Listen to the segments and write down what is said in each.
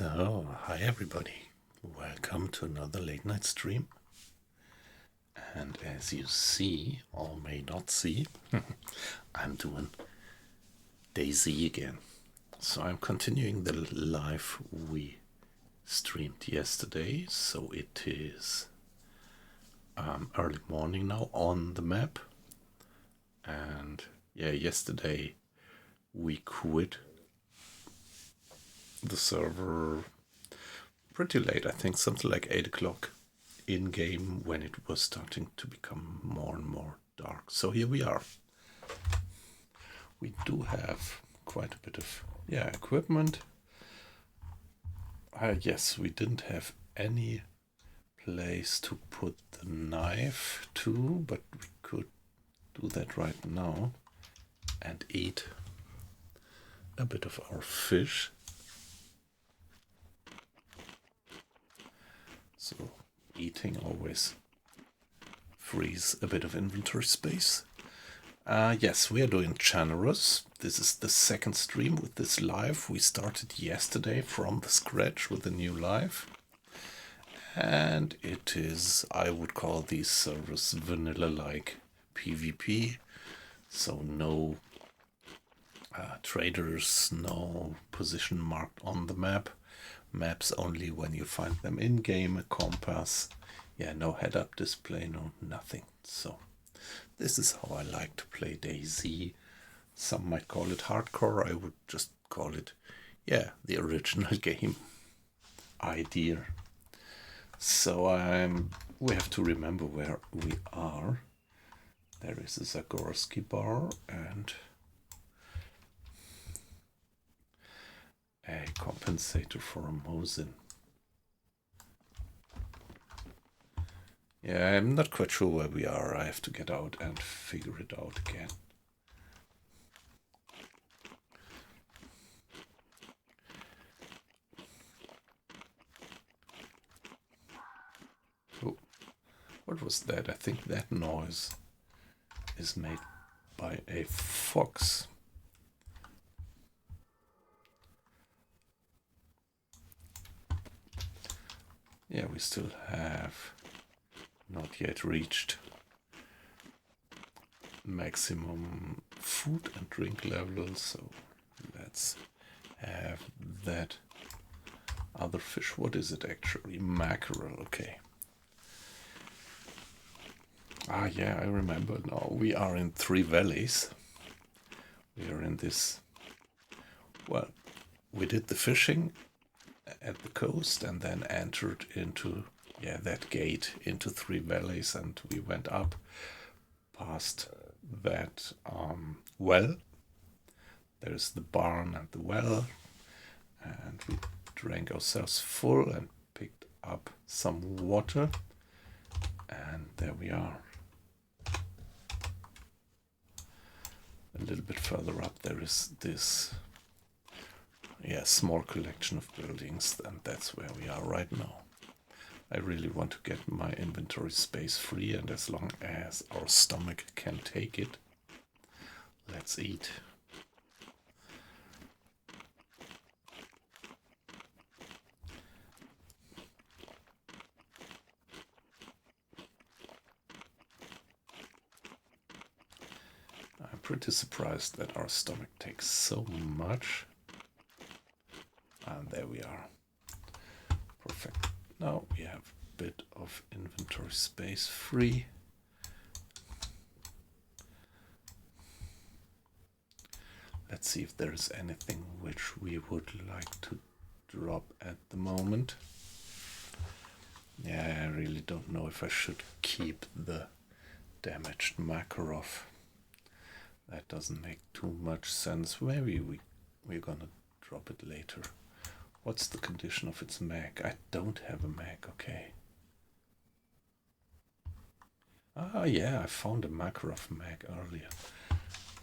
So, hi everybody, welcome to another late night stream. And as you see, or may not see, I'm doing DayZ again. So I'm continuing the live we streamed yesterday. So it is early morning now on the map. And yeah, yesterday we quit the server pretty late, I think something like 8 o'clock in game when it was starting to become more and more dark. So here we are. We do have quite a bit of equipment. Yes, we didn't have any place to put the knife to, but we could do that right now and eat a bit of our fish. So eating always frees a bit of inventory space. Yes, we are doing Chernarus. This is the second stream with this live. We started yesterday from the scratch with a new live. And it is, I would call these servers vanilla-like PvP. So no traders, no position marked on the map. Maps only when you find them in-game, a compass. Yeah, no head-up display, no nothing. So this is how I like to play DayZ. Some might call it hardcore. I would just call it, the original game idea. So we have to remember where we are. There is a Zagorski bar and a compensator for a Mosin. Yeah, I'm not quite sure where we are. I have to get out and figure it out again. Oh, what was that? I think that noise is made by a fox. Yeah, we still have not yet reached maximum food and drink levels, so let's have that other fish. What is it actually? Mackerel, okay. Yeah, I remember now. We are in 3 valleys. We are in this, well, we did the fishing at the coast and then entered into that gate into 3 valleys, and we went up past that well. There's the barn and the well, and we drank ourselves full and picked up some water, and there we are. A little bit further up there is this small collection of buildings, and that's where we are right now. I really want to get my inventory space free, and as long as our stomach can take it, let's eat. I'm pretty surprised that our stomach takes so much. And there we are. Perfect. Now we have a bit of inventory space free. Let's see if there's anything which we would like to drop at the moment. Yeah, I really don't know if I should keep the damaged Makarov. That doesn't make too much sense. Maybe we're gonna drop it later. What's the condition of its mag? I don't have a mag, okay. Yeah, I found a Makarov mag earlier.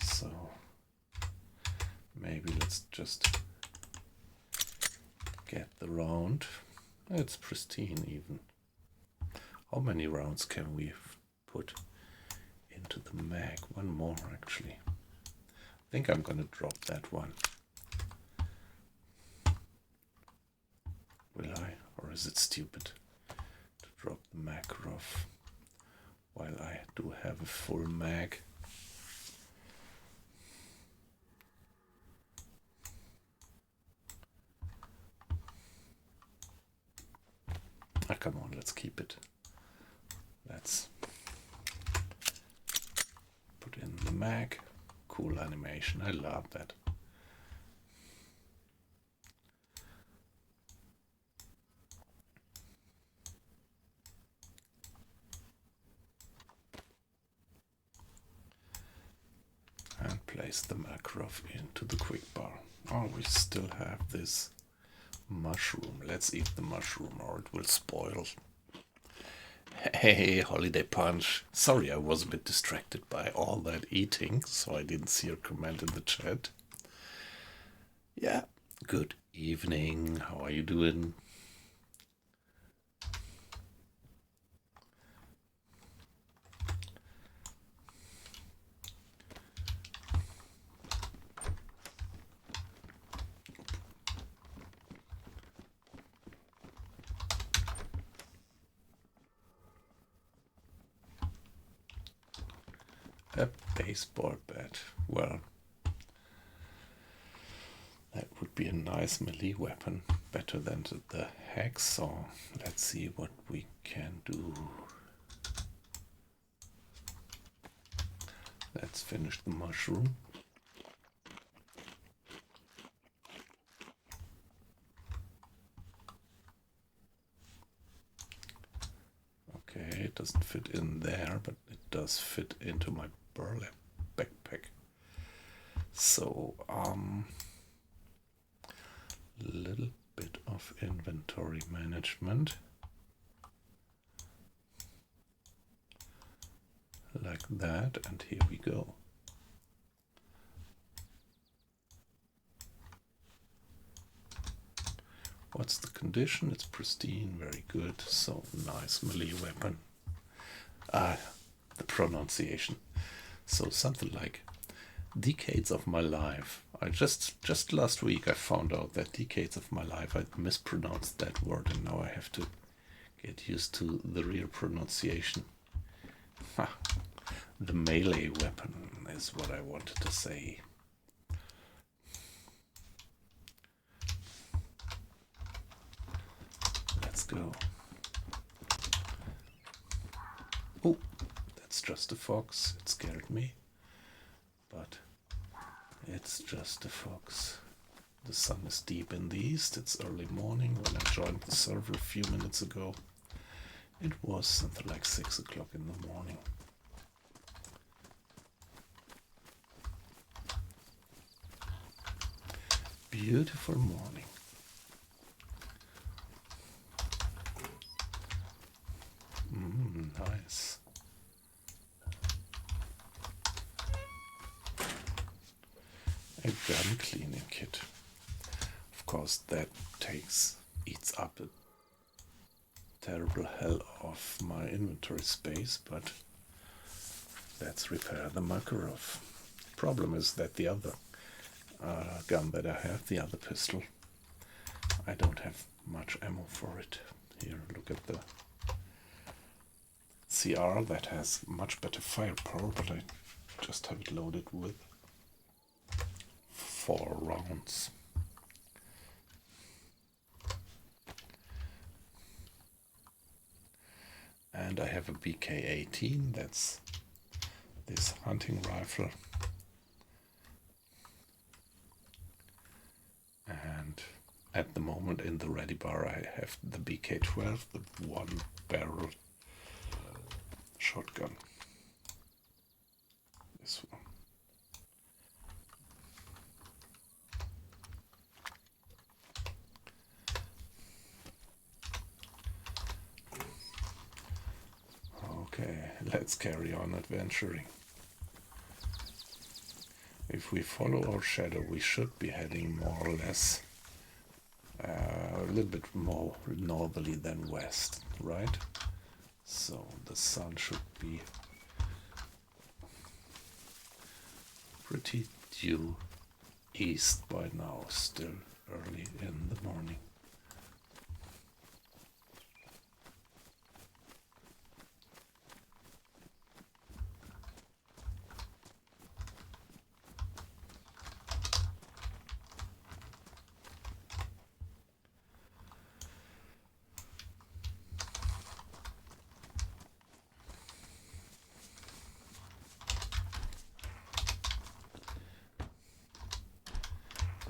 So maybe let's just get the round. It's pristine even. How many rounds can we put into the mag? One more actually. I think I'm gonna drop that one. Will I? Or is it stupid to drop the Makarov while I do have a full mag? Ah, come on, let's keep it. Let's put in the mag. Cool animation, I love that. And place the Makarov into the quick bar. Oh, we still have this mushroom. Let's eat the mushroom or it will spoil. Hey, Holiday Punch. Sorry, I was a bit distracted by all that eating, so I didn't see your comment in the chat. Yeah, good evening. How are you doing? A baseball bat. Well, that would be a nice melee weapon. Better than the hacksaw. Let's see what we can do. Let's finish the mushroom. Okay, it doesn't fit in there, but it does fit into my burlap backpack. So, little bit of inventory management. Like that, and here we go. What's the condition? It's pristine, very good. So nice melee weapon. The pronunciation. So something like decades of my life. I just last week I found out that decades of my life I mispronounced that word, and now I have to get used to the real pronunciation. Ha. The melee weapon is what I wanted to say. Let's go. Oh, that's just a fox. It scared me. But it's just a fox. The sun is deep in the east. It's early morning. When I joined the server a few minutes ago, it was something like 6 o'clock in the morning. Beautiful morning. Nice. A gun cleaning kit. Of course, that eats up a terrible hell of my inventory space, but let's repair the Makarov. Problem is that the other gun that I have, the other pistol, I don't have much ammo for it. Here, look at the CR that has much better firepower, but I just have it loaded with 4 rounds. And I have a BK-18, that's this hunting rifle. And at the moment in the ready bar I have the BK-12, the 1-barrel shotgun. This one. Okay, let's carry on adventuring. If we follow our shadow, we should be heading more or less a little bit more northerly than west, right? So the sun should be pretty due east by now, still early in the morning.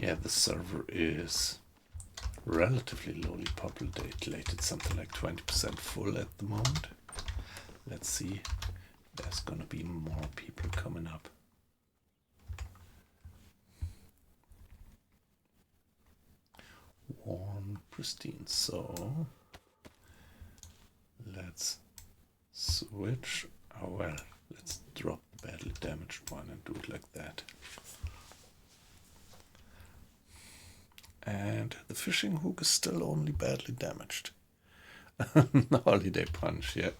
Yeah, the server is relatively lowly populated, something like 20% full at the moment. Let's see, there's gonna be more people coming up. Warm, pristine, so let's switch. Oh well, let's drop the badly damaged one and do it like that. And the fishing hook is still only badly damaged. Holiday punch, yeah.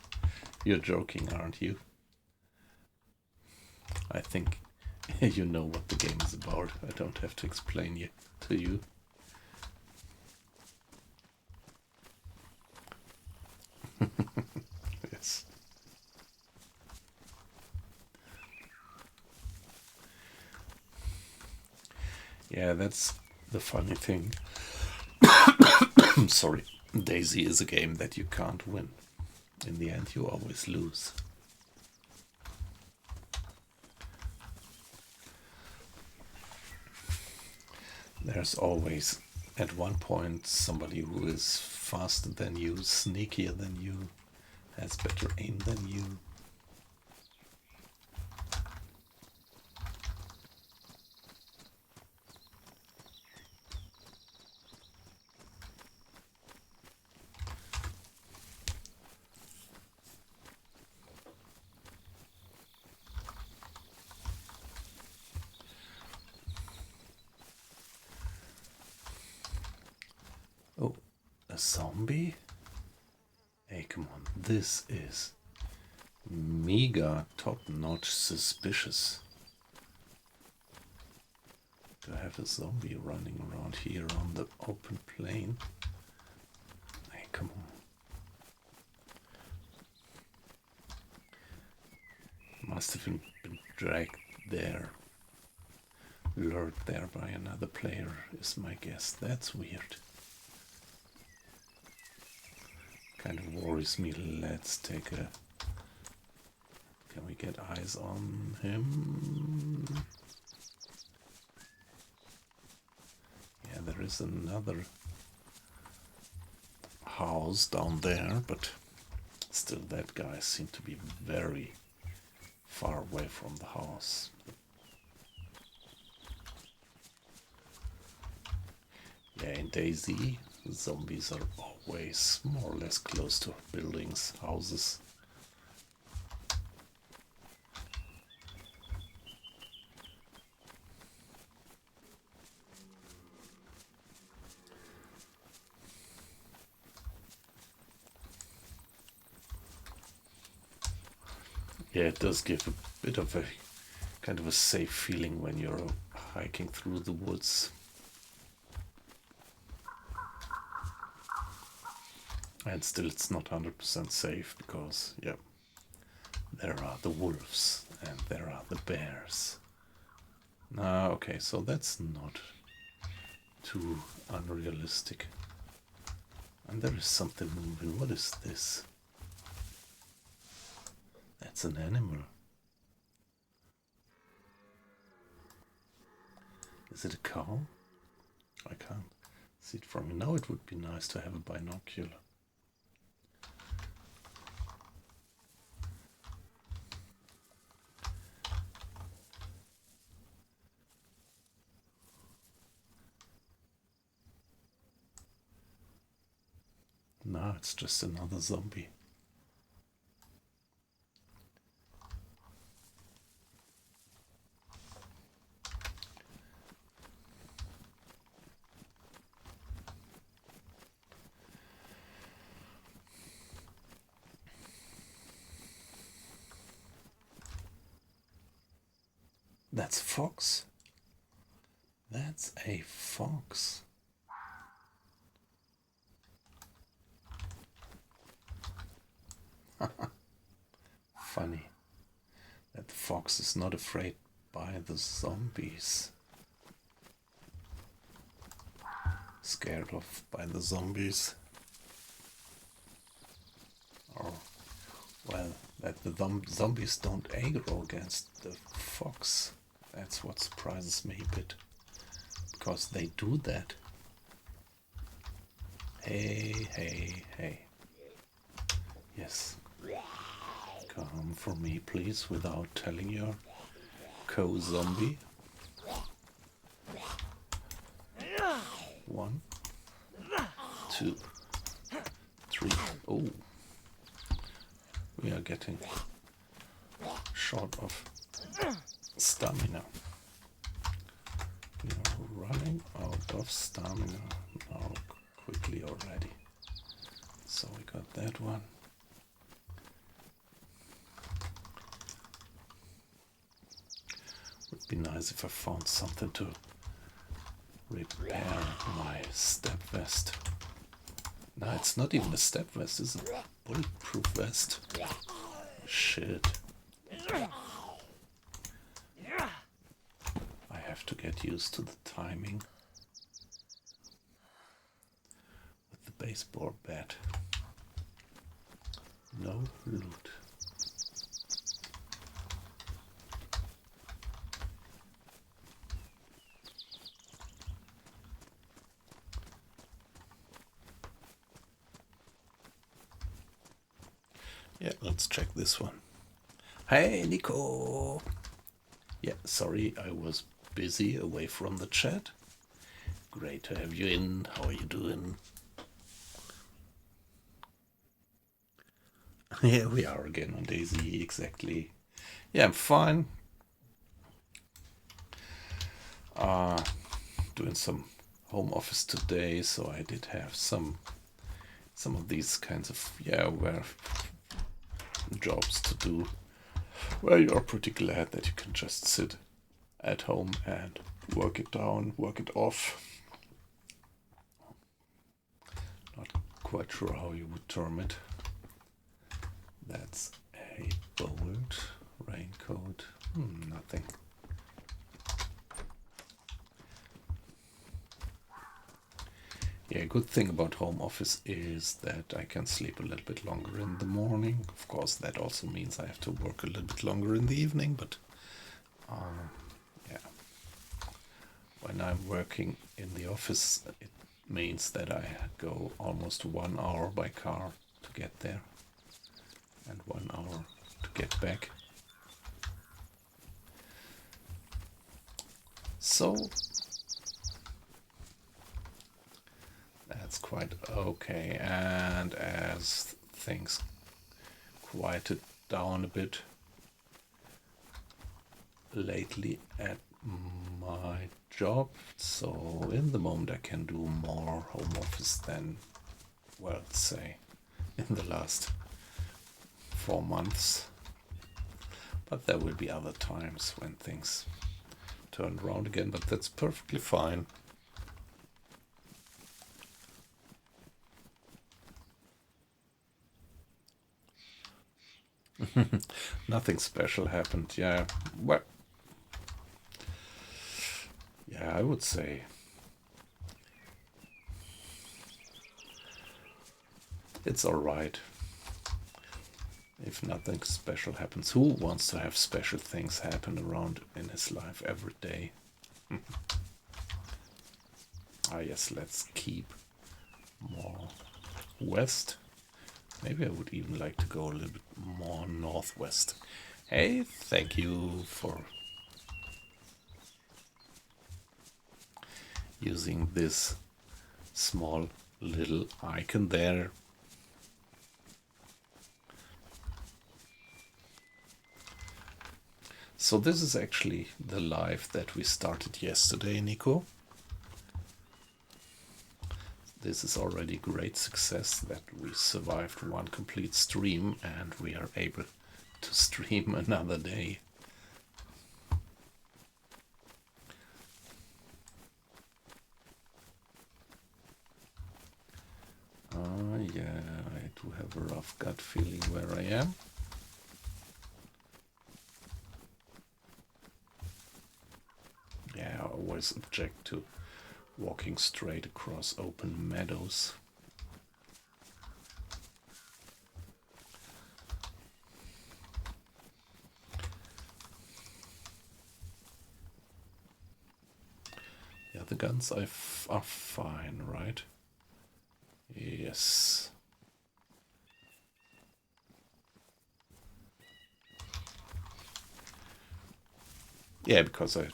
You're joking, aren't you? I think you know what the game is about. I don't have to explain it to you. Yes. Yeah, that's the funny thing. Sorry. DayZ is a game that you can't win. In the end, you always lose. There's always, at one point, somebody who is faster than you, sneakier than you, has better aim than you. Oh, a zombie? Hey, come on, this is mega top-notch suspicious. To have a zombie running around here on the open plain. Hey, come on. Must have been dragged there, lured there by another player, is my guess. That's weird. Kind of worries me. Let's take a... Can we get eyes on him? Yeah, there is another house down there, but still that guy seemed to be very far away from the house. Yeah, in DayZ, zombies are always more or less close to buildings, houses. Yeah, it does give a bit of a kind of a safe feeling when you're hiking through the woods. And still it's not 100% safe because, yeah, there are the wolves and there are the bears. Okay, so that's not too unrealistic. And there is something moving. What is this? That's an animal. Is it a cow? I can't see it from here. Now it would be nice to have a binocular. No, it's just another zombie. That's a fox. That's a fox. Funny that the fox is not afraid by the zombies. Scared of by the zombies. Or, well, that the zombies don't aggro against the fox. That's what surprises me a bit. because they do that. Hey, hey, hey. Yes. Come for me, please, without telling your co-zombie. 1, 2, 3. Oh. We are getting short of stamina. We are running out of stamina now quickly already. So we got that one. Would be nice if I found something to repair my step vest. No, it's not even a step vest, it's a bulletproof vest. Shit. I have to get used to the timing with the baseball bat. No loot. Yeah, let's check this one. Hey, Nico! Yeah, sorry, I was busy away from the chat. Great to have you in. How are you doing? Here we are again on DayZ, exactly. Yeah, I'm fine. Doing some home office today, so I did have some of these kinds of, where jobs to do where you are pretty glad that you can just sit at home and work it down, work it off. Not quite sure how you would term it. That's a bolt, raincoat, nothing. Yeah, good thing about home office is that I can sleep a little bit longer in the morning. Of course, that also means I have to work a little bit longer in the evening, but yeah. When I'm working in the office, it means that I go almost 1 hour by car to get there and 1 hour to get back. So that's quite okay. And as things quieted down a bit lately at my job, so in the moment I can do more home office than, well, say, in the last 4 months. But there will be other times when things turn around again, but that's perfectly fine. Nothing special happened. Yeah, well, yeah, I would say it's all right if nothing special happens. Who wants to have special things happen around in his life every day? Yes, let's keep more west. Maybe I would even like to go a little bit more northwest. Hey, thank you for using this small little icon there. So this is actually the live that we started yesterday, Nico. This is already great success that we survived one complete stream and we are able to stream another day. Yeah, I do have a rough gut feeling where I am. Yeah, I always object to walking straight across open meadows. Yeah, the guns are fine, right? Yes. Yeah, because I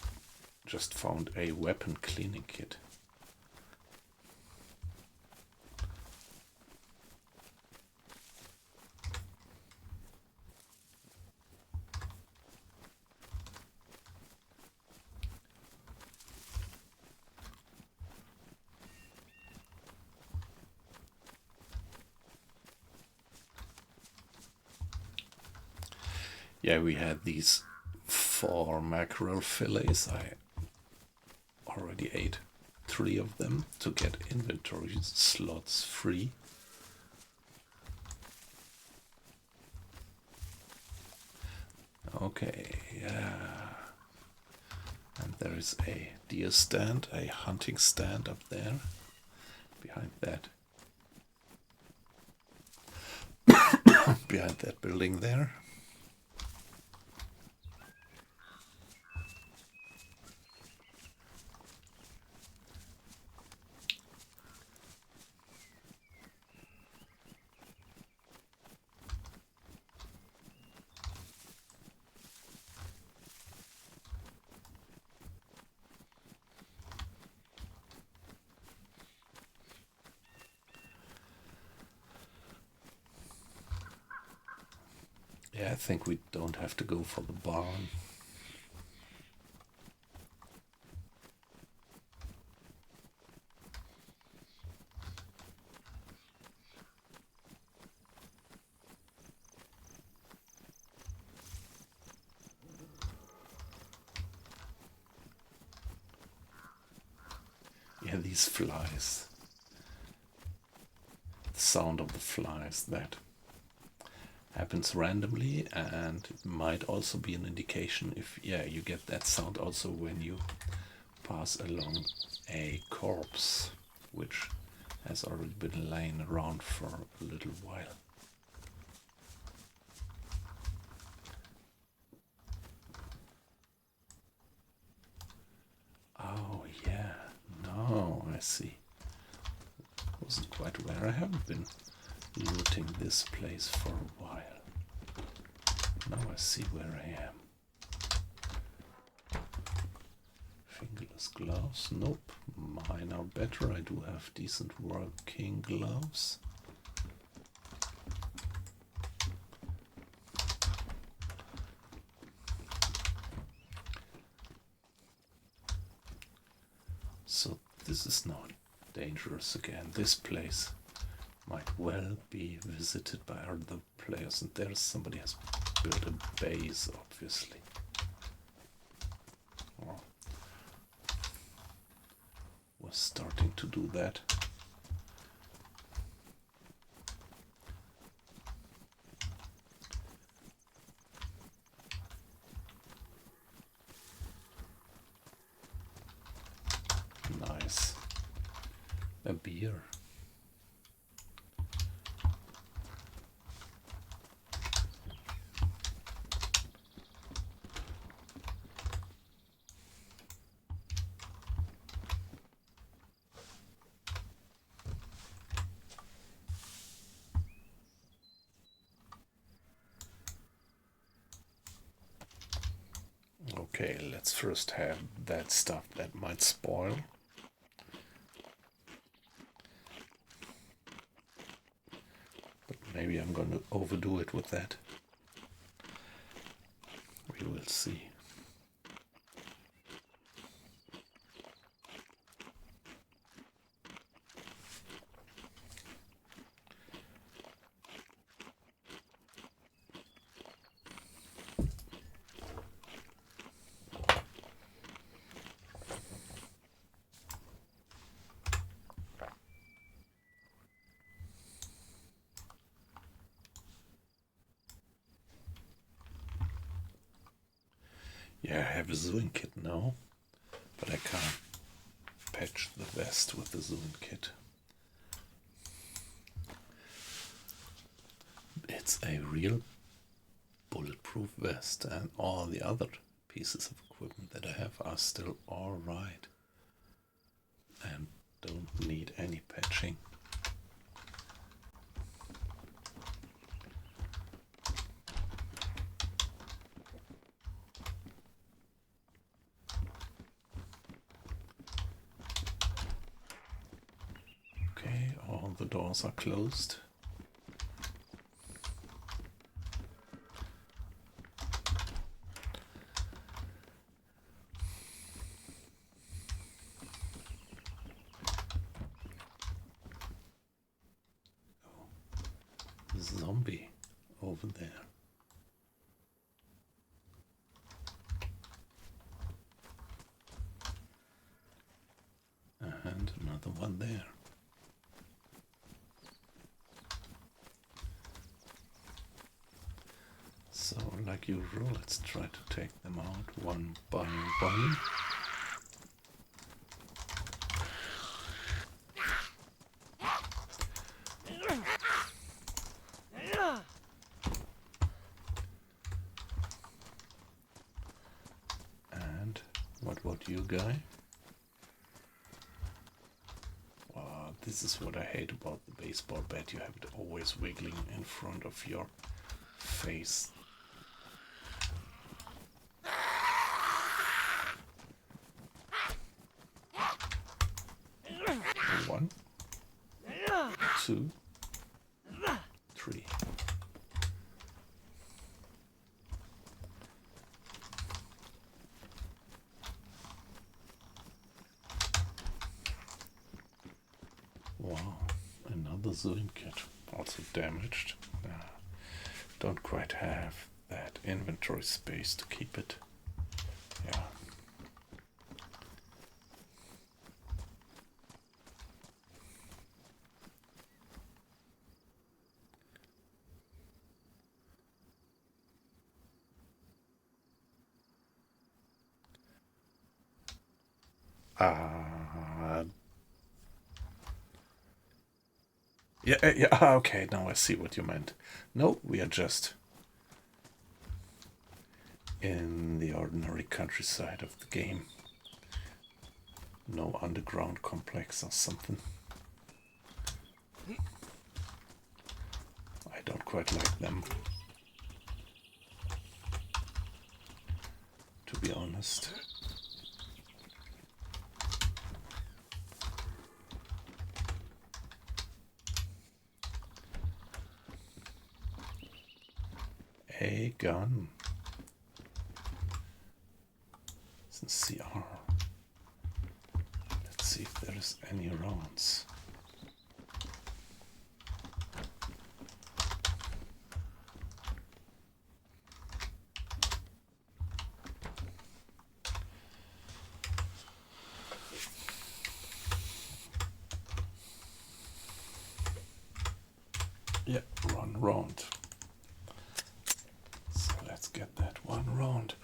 just found a weapon cleaning kit. Yeah, we had these 4 mackerel fillets. I already ate 3 of them to get inventory slots free. Okay, yeah. And there is a deer stand, a hunting stand up there, behind that. Behind that building there. Yeah, I think we don't have to go for the barn. Yeah, these flies. The sound of the flies, that happens randomly, and it might also be an indication if, yeah, you get that sound also when you pass along a corpse, which has already been laying around for a little while. Oh, yeah, no, I see. Wasn't quite aware. I haven't been looting this place for a while. Now I see where I am. Fingerless gloves? Nope. Mine are better. I do have decent working gloves. So this is not dangerous again. This place might well be visited by other players, and there's somebody has built a base, obviously. Or was starting to do that. Nice. A beer. Okay, let's first have that stuff that might spoil. But maybe I'm going to overdo it with that. We will see. Yeah, I have a Zoom kit now, but I can't patch the vest with the Zoom kit. It's a real bulletproof vest, and all the other pieces of equipment that I have are still alright. and don't need any patching. Okay, all the doors are closed. Zombie over there. And another one there. So, like usual, let's try to take them out one by one. And what about you, guy? Wow, this is what I hate about the baseball bat. You have it always wiggling in front of your face. One, two, three. Wow, another Zoom kit, also damaged. Don't quite have that inventory space to keep it. Yeah. Yeah, okay, now I see what you meant. No, we are just in the ordinary countryside of the game. No underground complex or something. I don't quite like them, to be honest. A gun. It's an CR. Let's see if there is any rounds. Yeah, run round. So let's get that one round.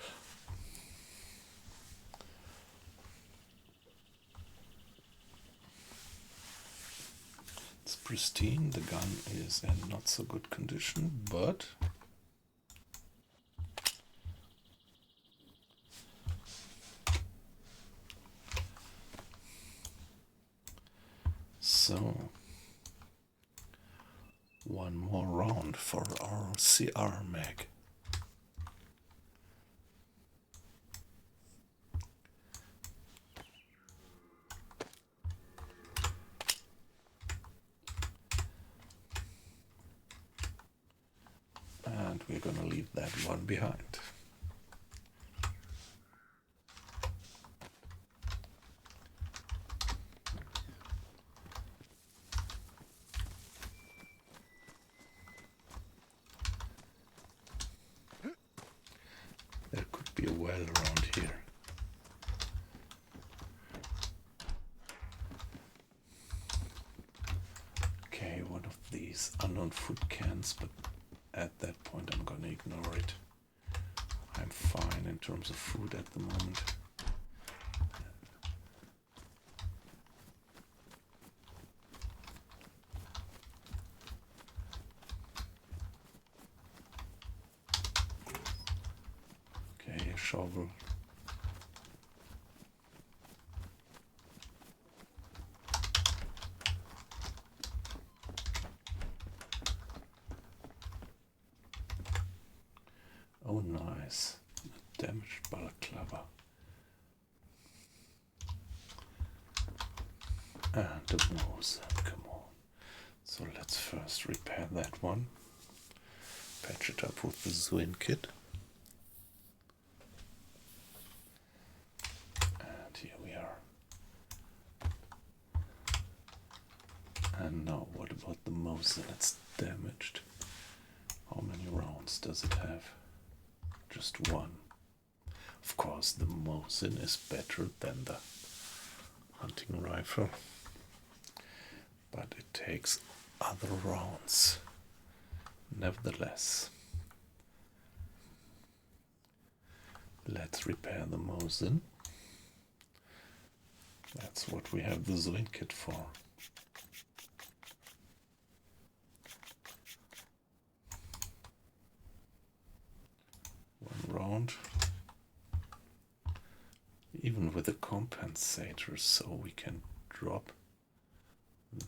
It's pristine. The gun is in not so good condition, but so one more round for our CR mag. And we're gonna leave that one behind. There could be a well around here. Okay, one of these unknown food cans, but at that point I'm gonna ignore it. I'm fine in terms of food at the moment. Okay, shovel. Oh, nice. A damaged balaclava. And the Mose, come on. So let's first repair that one. Patch it up with the Zuin kit. And here we are. And now what about the Mose? It's damaged. How many rounds does it have? Just one. Of course the Mosin is better than the hunting rifle, but it takes other rounds. Nevertheless, let's repair the Mosin. That's what we have the Zuin kit for. One round. Even with a compensator, so we can drop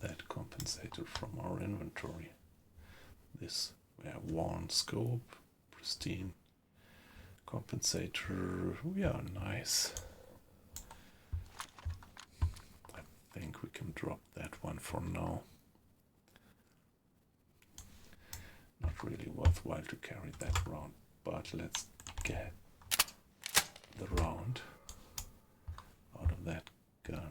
that compensator from our inventory. This, we have one scope, pristine compensator. We are nice. I think we can drop that one for now. Not really worthwhile to carry that round, but let's get the round out of that gun.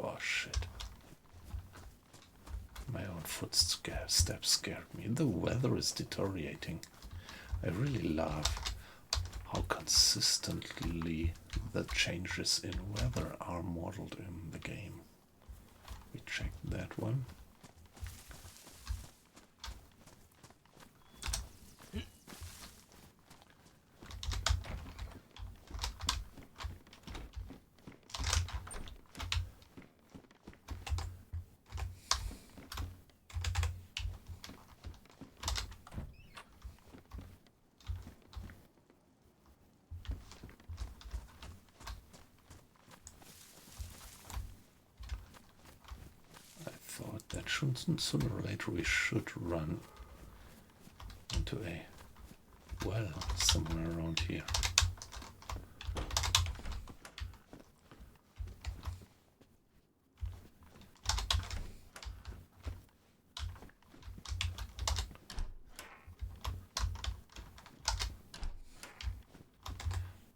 Oh shit. My own footsteps scared me. The weather is deteriorating. I really love how consistently the changes in weather are modeled in the game. We checked that one. That sooner or later we should run into a well somewhere around here.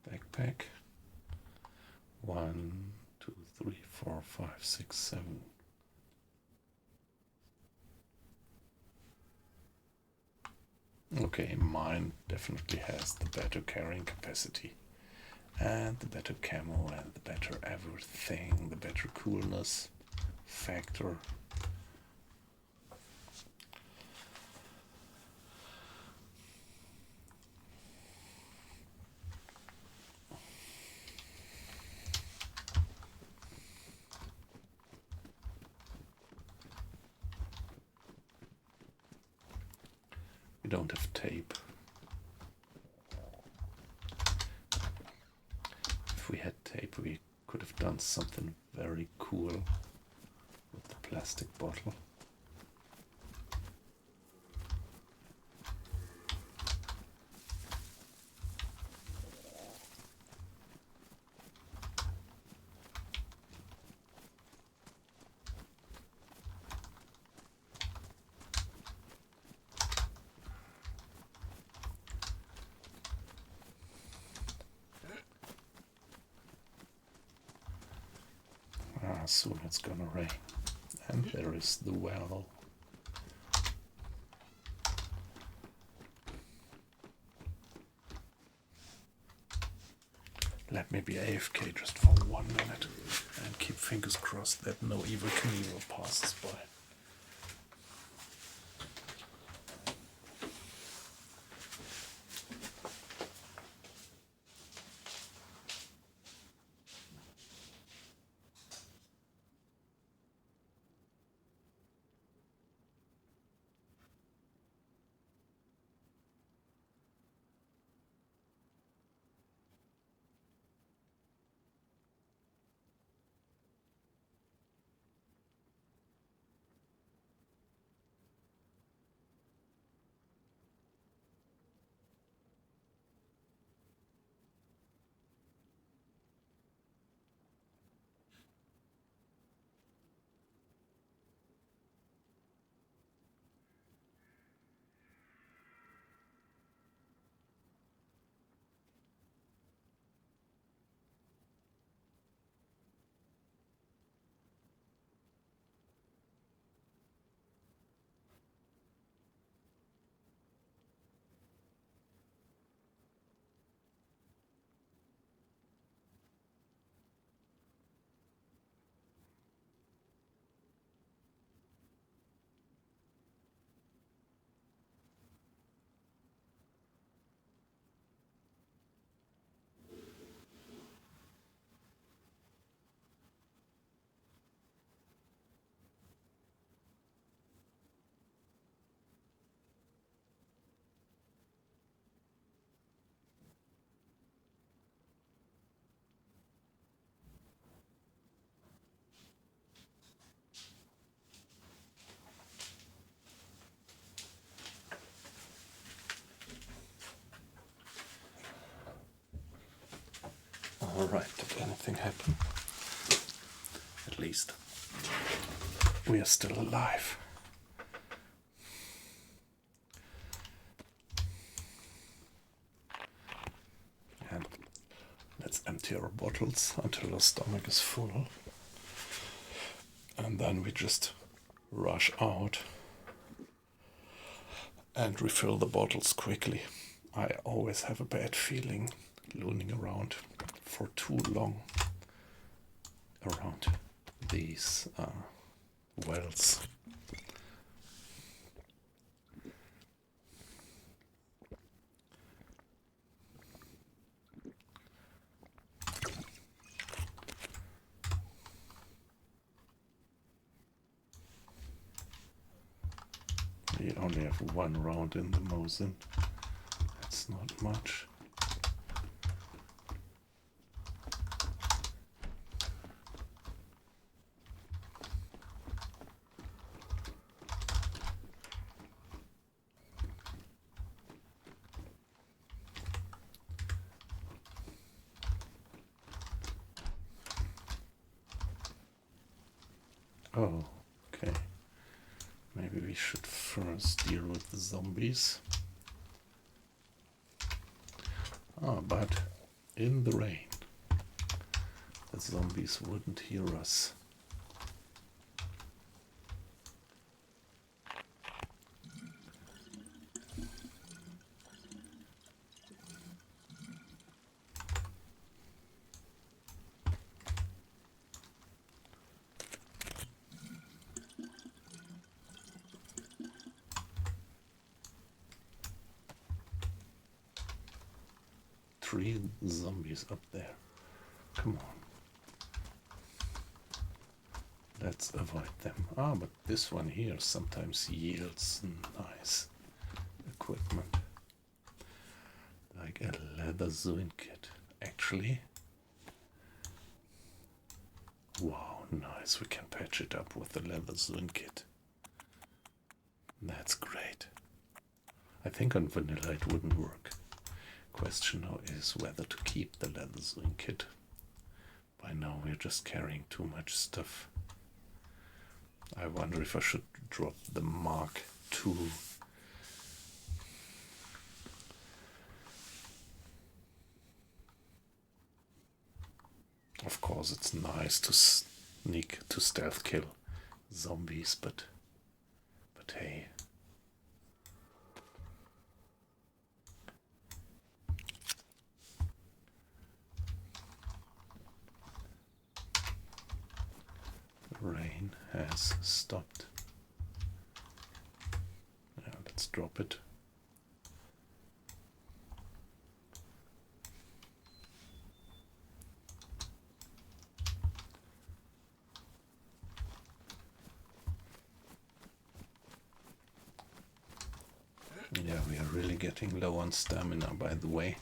Backpack. 1, 2, 3, 4, 5, 6, 7. Okay, mine definitely has the better carrying capacity and the better camo and the better everything, the better coolness factor. We don't have tape. If we had tape, we could have done something very cool with the plastic bottle. Soon it's gonna rain, and there is the well. Let me be AFK just for 1 minute and keep fingers crossed that no evil Knievel passes by. Alright, did anything happen? At least we are still alive. And let's empty our bottles until our stomach is full. And then we just rush out and refill the bottles quickly. I always have a bad feeling looning around for too long around these wells. We only have one round in the Mosin. That's not much. Oh, okay. Maybe we should first deal with the zombies. But in the rain, the zombies wouldn't hear us. Three zombies up there. Come on. Let's avoid them. But this one here sometimes yields nice equipment. Like a leather Zuin kit. Actually. Wow, nice. We can patch it up with the leather Zuin kit. That's great. I think on vanilla it wouldn't work. Question now is whether to keep the leather Zuin kit. By now we're just carrying too much stuff. I wonder if I should drop the Mark II. Of course it's nice to to stealth kill zombies, but hey. Rain has stopped. Yeah, let's drop it. Yeah, we are really getting low on stamina, by the way.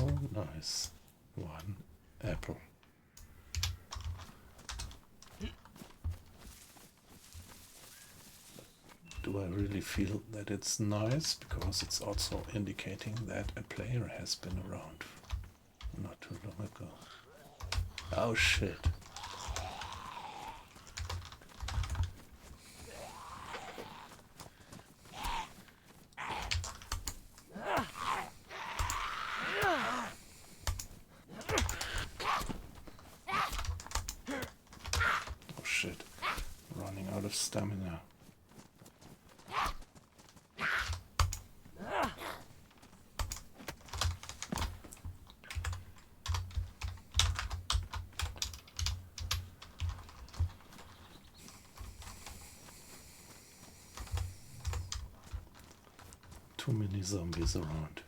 Oh, nice. One apple. Do I really feel that it's nice? Because it's also indicating that a player has been around not too long ago. Oh shit. Running out of stamina. Too many zombies around.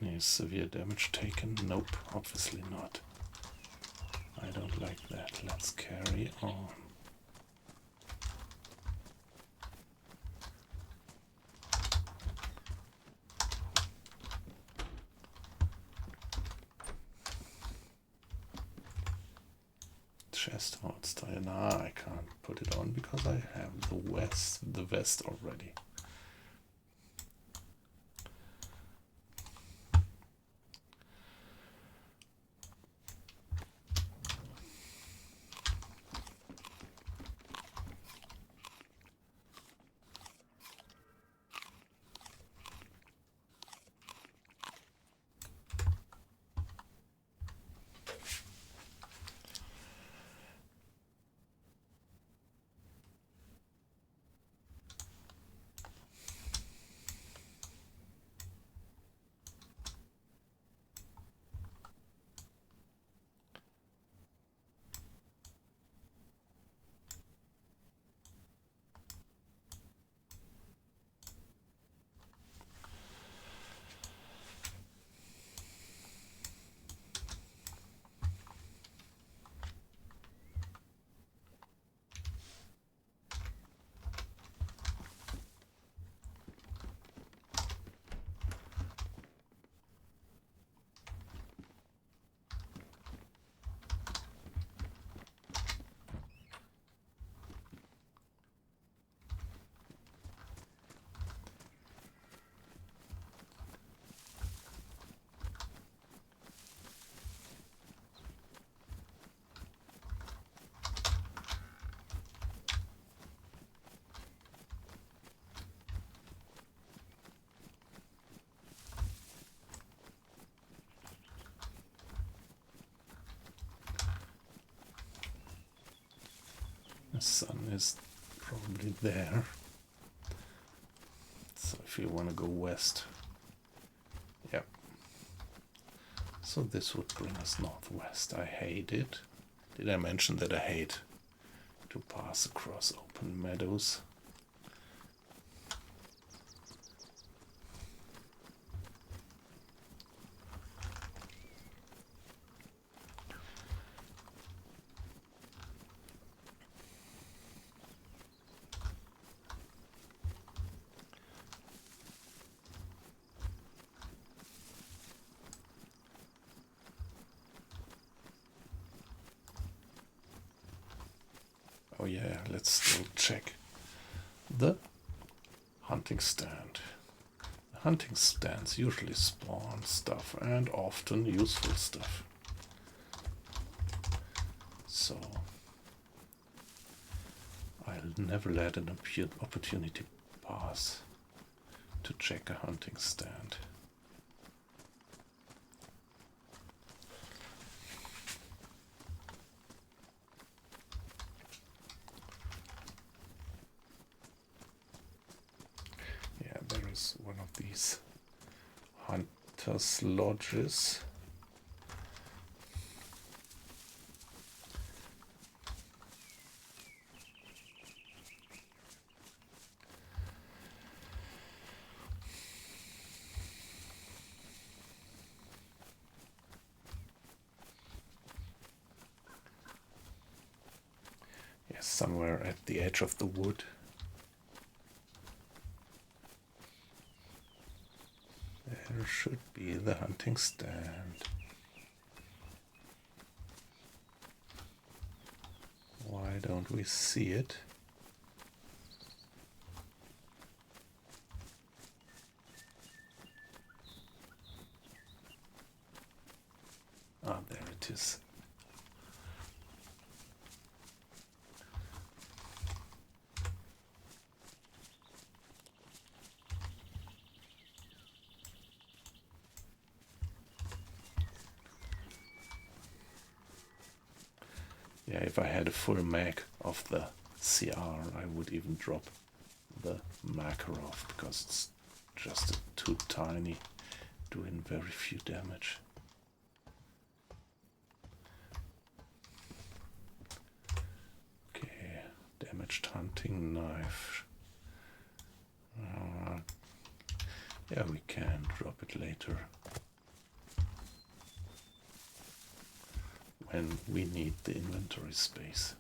Any severe damage taken? Nope, obviously not. I don't like that. Let's carry on. Chest hold style. Nah, I can't put it on because I have the vest already. The sun is probably there. So if you want to go west, yep. So this would bring us northwest. I hate it. Did I mention that I hate to pass across open meadows? Oh yeah, let's still check the hunting stand. The hunting stands usually spawn stuff and often useful stuff. So I'll never let an opportunity pass to check a hunting stand. One of these hunters' lodges. Yes, somewhere at the edge of the wood. There should be the hunting stand. Why don't we see it? Ah, there it is. Yeah, if I had a full mag of the CR, I would even drop the Makarov because it's just too tiny, doing very few damage. Okay, damaged hunting knife. Yeah, we can drop it later when we need the inventory space.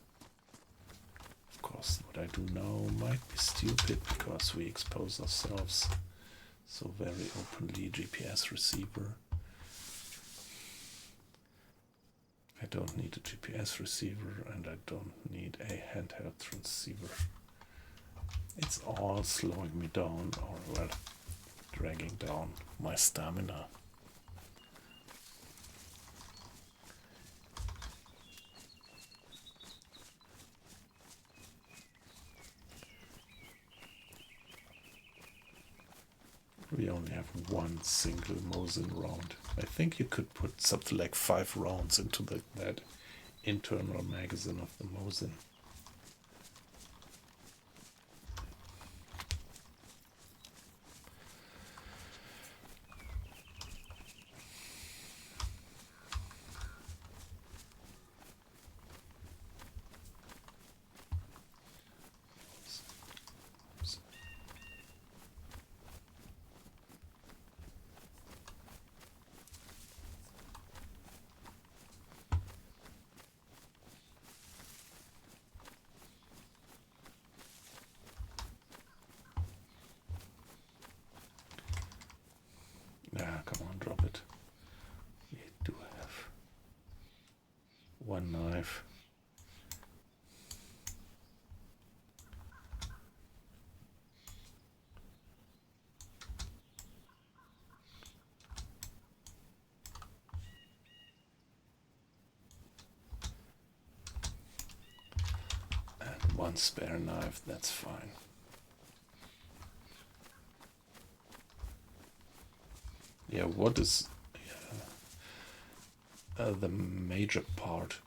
Of course, what I do now might be stupid because we expose ourselves so very openly. GPS receiver. I don't need a GPS receiver and I don't need a handheld transceiver. It's all slowing me down, or well, dragging down my stamina. We only have one single Mosin round. I think you could put something like 5 rounds into that internal magazine of the Mosin. Ah, come on, drop it. We do have one knife. And one spare knife, that's fine. Yeah, what is the major part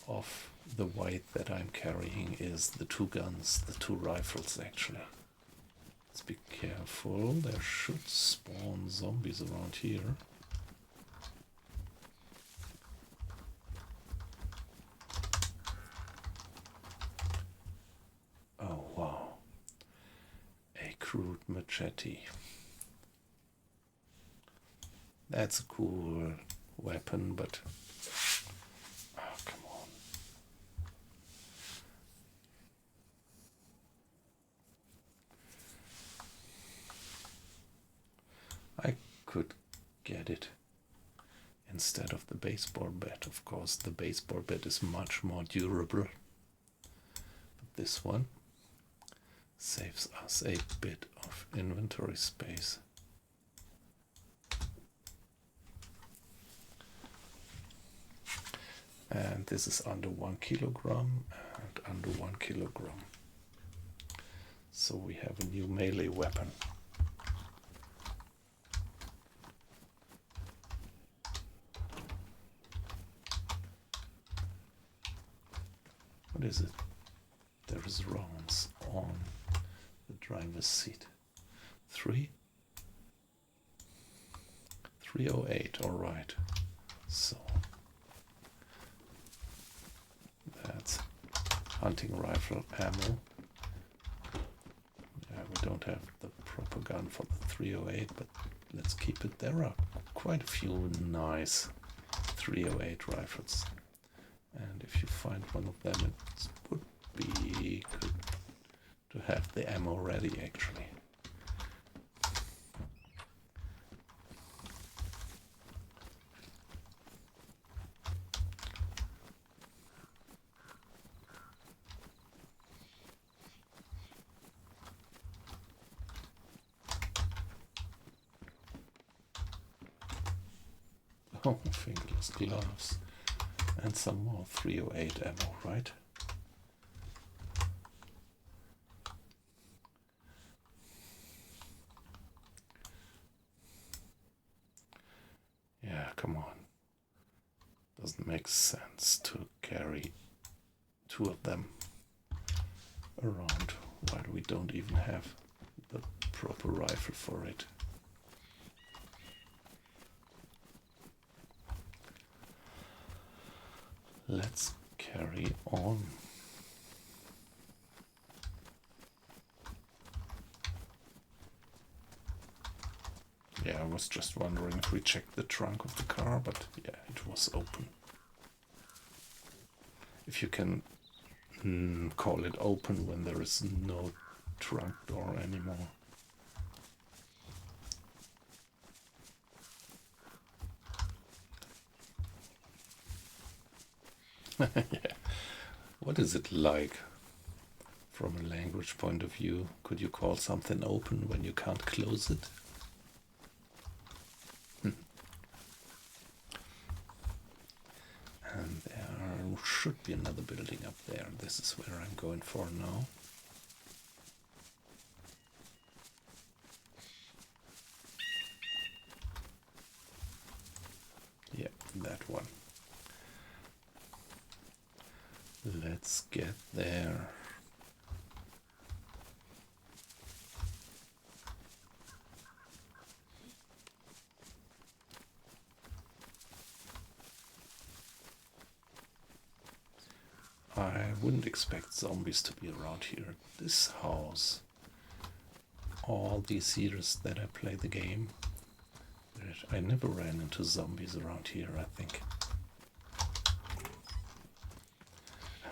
of the weight that I'm carrying is the 2 guns, the 2 rifles actually. Let's be careful, there should spawn zombies around here. Oh wow, a crude machete. That's a cool weapon, but oh, come on. I could get it instead of the baseball bat. Of course, the baseball bat is much more durable. But this one saves us a bit of inventory space. And this is under 1 kilogram and under 1 kilogram. So we have a new melee weapon. What is it? There is rounds on the driver's seat. 308, all right. So that's hunting rifle ammo. Yeah, we don't have the proper gun for the 308, but let's keep it. There are quite a few nice 308 rifles. And if you find one of them, it would be good to have the ammo ready actually. Oh, fingerless gloves. And some more 308 ammo, right? Yeah, come on. Doesn't make sense to carry two of them around, while we don't even have the proper rifle for it. Let's carry on. Yeah, I was just wondering if we checked the trunk of the car, but yeah, it was open. If you can call it open when there is no trunk door anymore. Yeah. What is it like from a language point of view? Could you call something open when you can't close it? And there should be another building up there. This is where I'm going for now. Yeah, that one. Let's get there. I wouldn't expect zombies to be around here. This house, all these years that I play the game, I never ran into zombies around here, I think.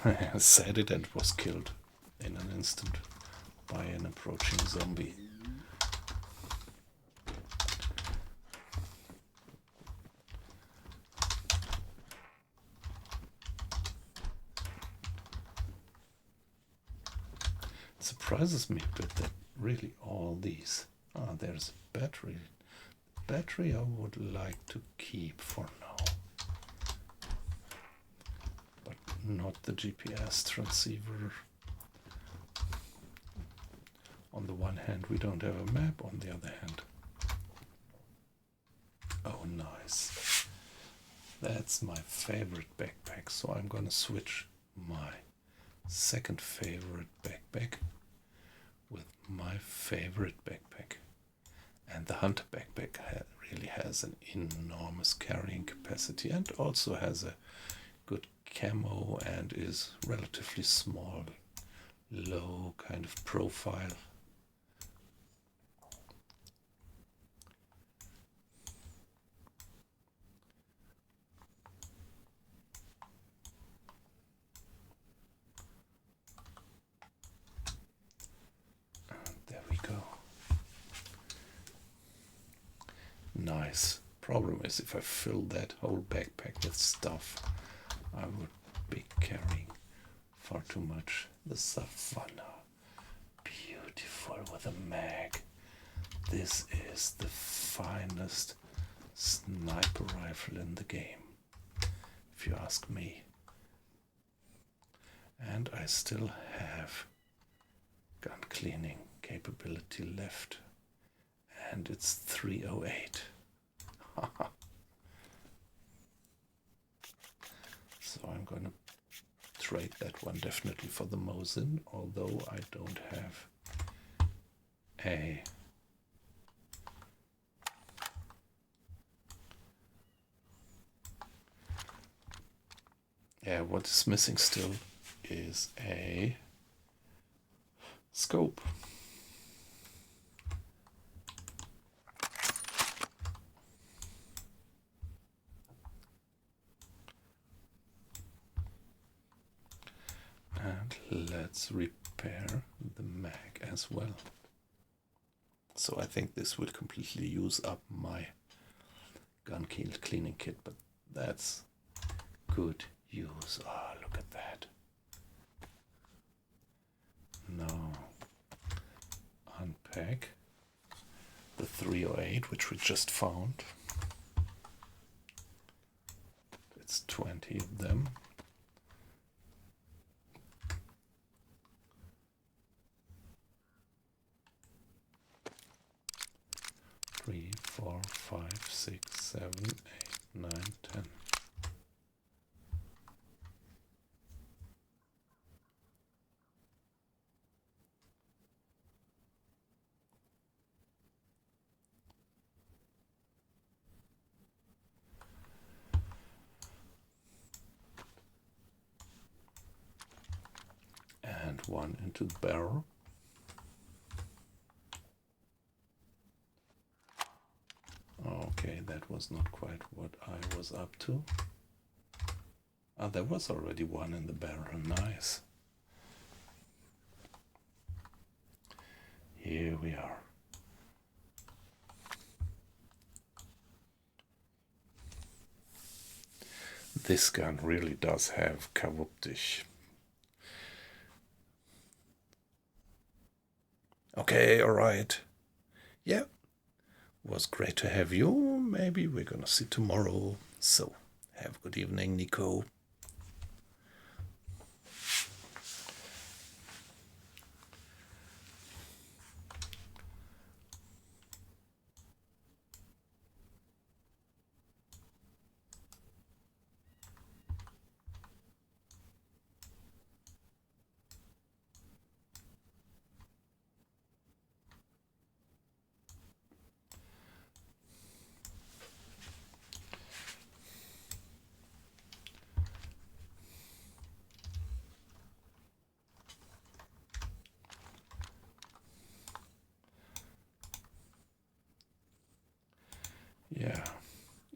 I said it and was killed in an instant by an approaching zombie. It surprises me a bit that really all these... Ah, there's a battery. Battery I would like to keep for now. But not the GPS transceiver. On the one hand, we don't have a map. On the other hand... Oh, nice. That's my favorite backpack. So I'm gonna switch my second favorite backpack with my favorite backpack. And the hunter backpack really has an enormous carrying capacity and also has a good camo and is relatively small, low kind of profile. There we go. Nice. Problem is, if I fill that whole backpack with stuff, I would be carrying far too much. The Savannah, beautiful with a mag. This is the finest sniper rifle in the game, if you ask me. And I still have gun cleaning capability left. And it's 308. So I'm going to trade that one definitely for the Mosin, although I don't have a what is missing still is a scope. And let's repair the mag as well. So I think this will completely use up my gun cleaning kit, but that's good use. Ah, look at that. Now unpack the 308, which we just found. It's 20 of them. Three, 4, 5, 6, 7, 8, 9, 10. one into the barrel. Okay, that was not quite what I was up to. Ah, there was already one in the barrel. Nice. Here we are. This gun really does have Kawuptich. Okay, alright. Yeah, was great to have you. Maybe we're gonna see tomorrow. So, have a good evening, Nico. Yeah,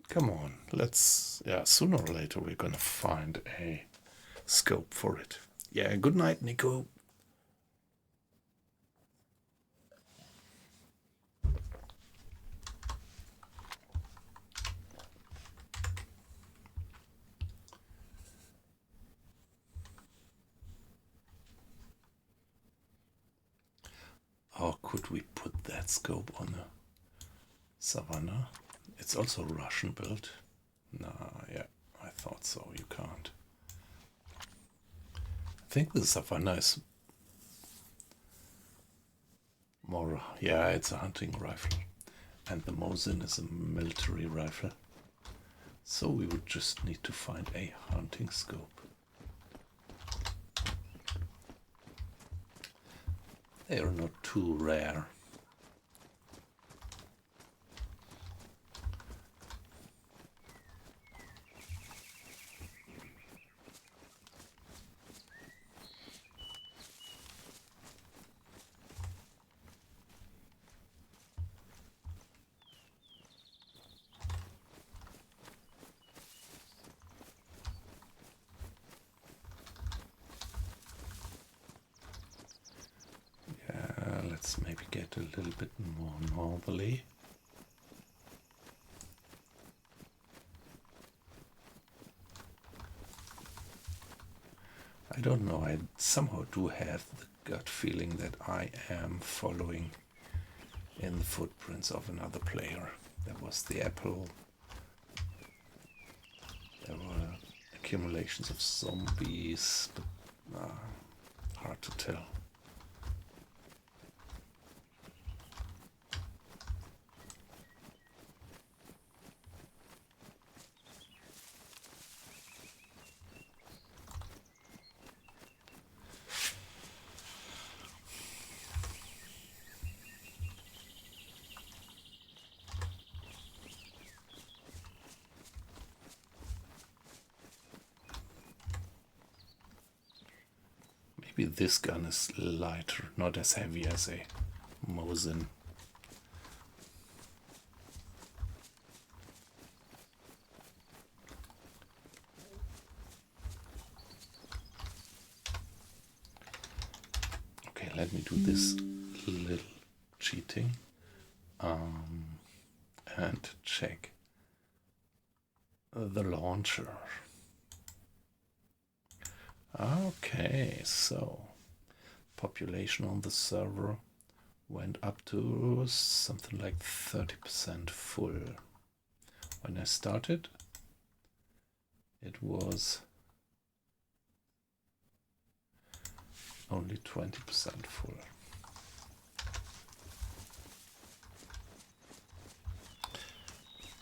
come on, let's, yeah, sooner or later we're gonna find a scope for it. Yeah, good night, Nico. Or could we put that scope on a Savannah? It's also Russian built. Nah, yeah, I thought so. You can't. I think the Savannah is more, yeah, it's a hunting rifle. And the Mosin is a military rifle. So we would just need to find a hunting scope. They are not too rare. Let's maybe get a little bit more northerly. I don't know, I somehow do have the gut feeling that I am following in the footprints of another player. There was the apple, there were accumulations of zombies, but hard to tell. Maybe this gun is lighter, not as heavy as a Mosin. Okay, let me do this little cheating and check the launcher. Okay, so population on the server went up to something like 30% full. When I started, it was only 20% full.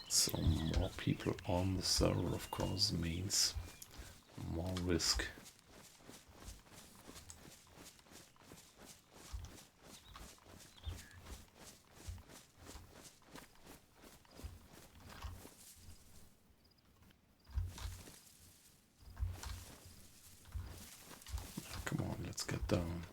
So more people on the server, of course, means more risk. Come on, let's get down.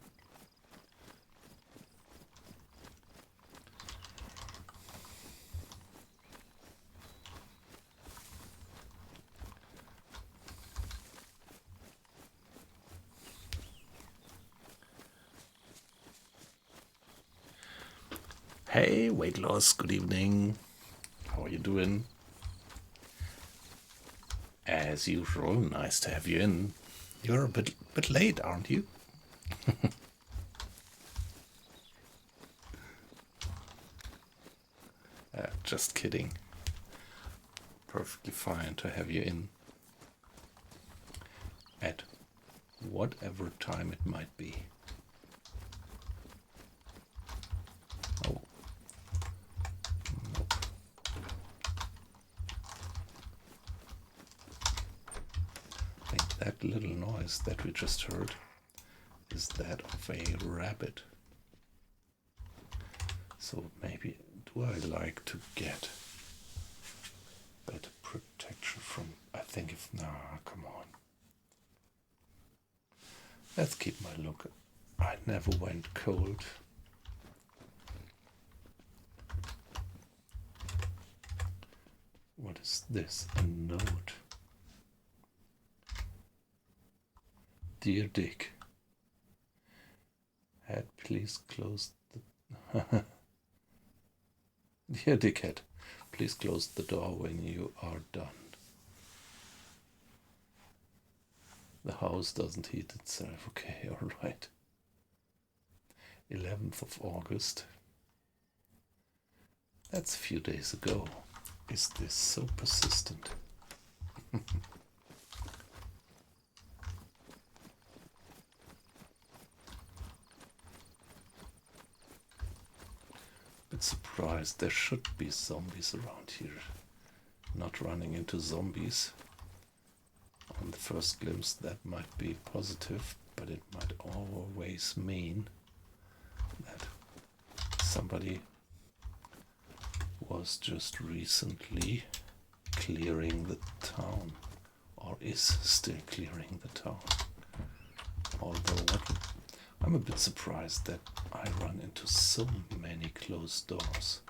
Hey, weight loss, good evening. How are you doing? As usual, nice to have you in. You're a bit late, aren't you? Just kidding. Perfectly fine to have you in. At whatever time it might be. Oh. Nope. I think that little noise that we just heard is that of a rabbit. So maybe do I like to get better protection from... I think if... Nah, come on. Let's keep my look. I never went cold. What is this? A note. Dear Dick. Head, please close the... Dear Dickhead, please close the door when you are done. The house doesn't heat itself. Okay, alright. 11th of August. That's a few days ago. Is this so persistent? Bit surprised. There should be zombies around here. Not running into zombies. On the first glimpse that might be positive, but it might always mean that somebody was just recently clearing the town, or is still clearing the town. Although I'm a bit surprised that I run into so many closed doors.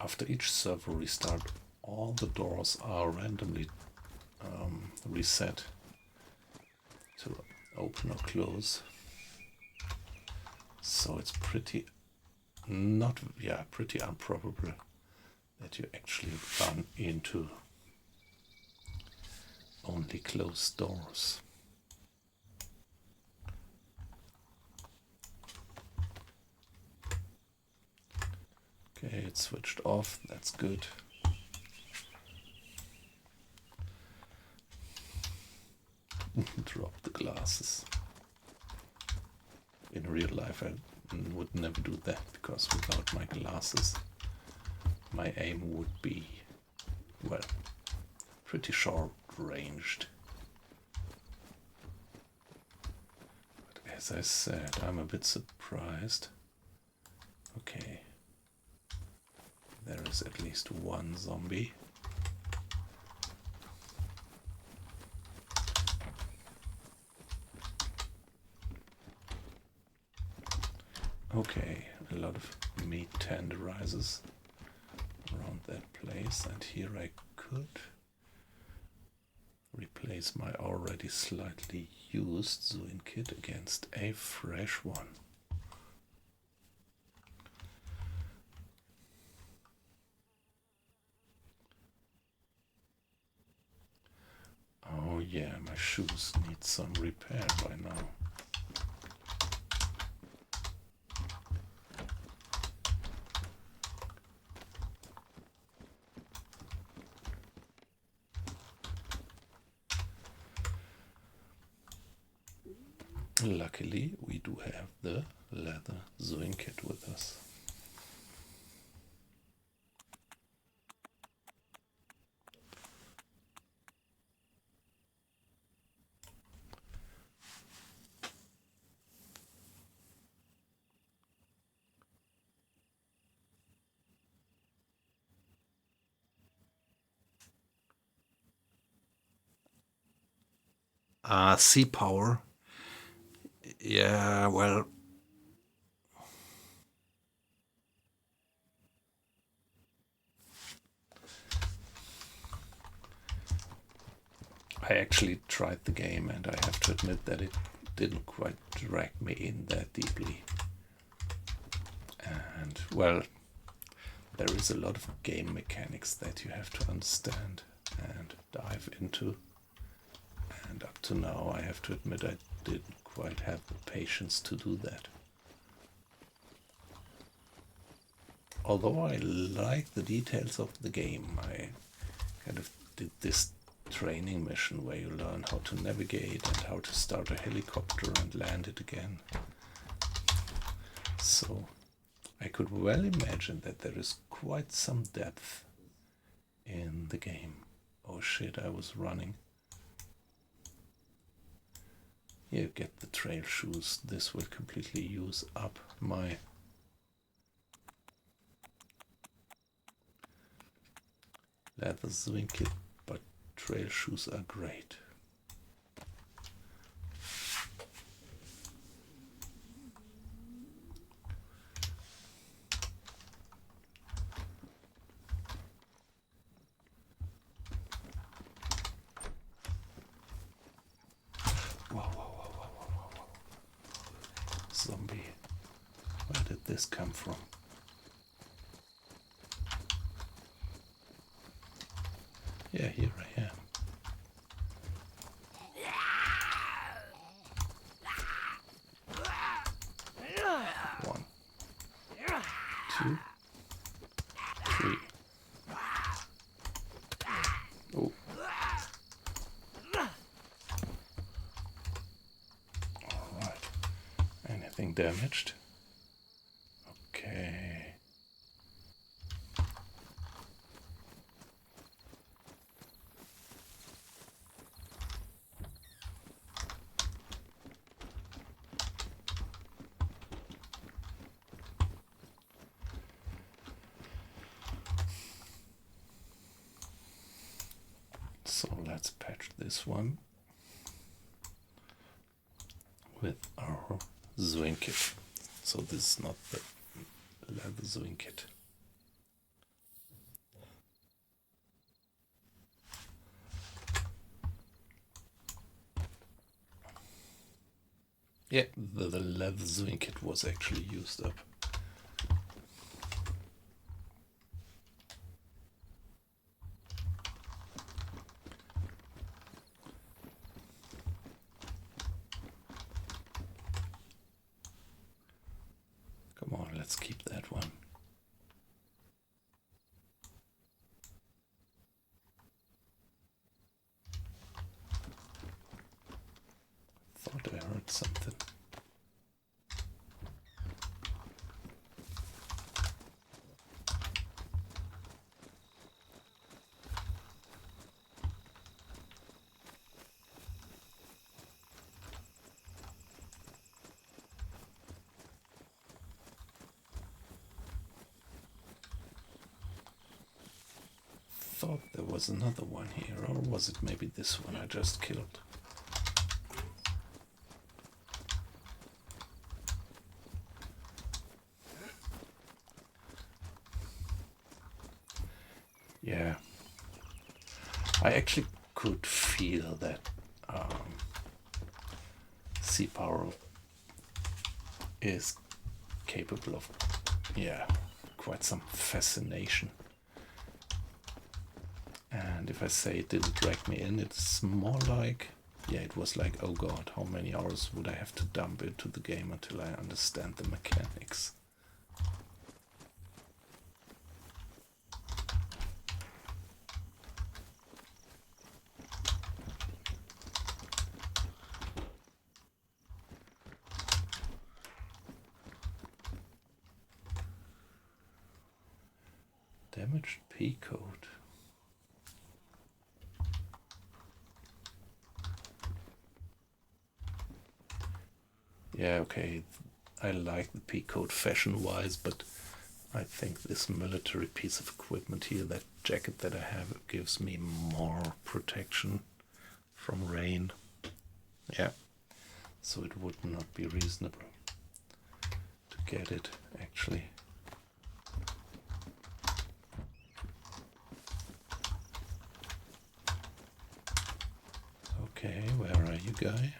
After each server restart, all the doors are randomly reset to open or close. So it's pretty improbable that you actually run into only closed doors. Okay, it's switched off, that's good. Drop the glasses. In real life I would never do that, because without my glasses my aim would be, well, pretty short ranged. But as I said, I'm a bit surprised. Okay. There is at least one zombie. Okay, a lot of meat tenderizers around that place, and here I could replace my already slightly used Zoin kit against a fresh one. Oh yeah, my shoes need some repair by now. Luckily, we do have the leather Zoin kit with us. Sea power. Yeah, well, I actually tried the game and I have to admit that it didn't quite drag me in that deeply. And, well, there is a lot of game mechanics that you have to understand and dive into. And up to now, I have to admit I didn't quite have the patience to do that. Although I like the details of the game, I kind of did this training mission where you learn how to navigate and how to start a helicopter and land it again. So I could well imagine that there is quite some depth in the game. Oh shit, I was running. Here, get the trail shoes. This will completely use up my leather swing kit, but trail shoes are great. Whoa. Zombie. Where did this come from? Yeah, here I am. One, two, three. Oh. Alright. Anything damaged? Okay. So let's patch this one with our swing kit. So this is not the leather swing kit. Yeah, the leather swing kit was actually used up. Come on, let's keep that one. Thought I heard something. Thought there was another one here, or was it maybe this one I just killed? Yeah, I actually could feel that sea power is capable of, yeah, quite some fascination. And if I say it didn't drag me in, it's more like, yeah, it was like, oh god, how many hours would I have to dump into the game until I understand the mechanics? Damaged P code. Yeah, okay, I like the P code fashion-wise, but I think this military piece of equipment here, that jacket that I have, gives me more protection from rain. Yeah. So it would not be reasonable to get it, actually. Okay, where are you, guy?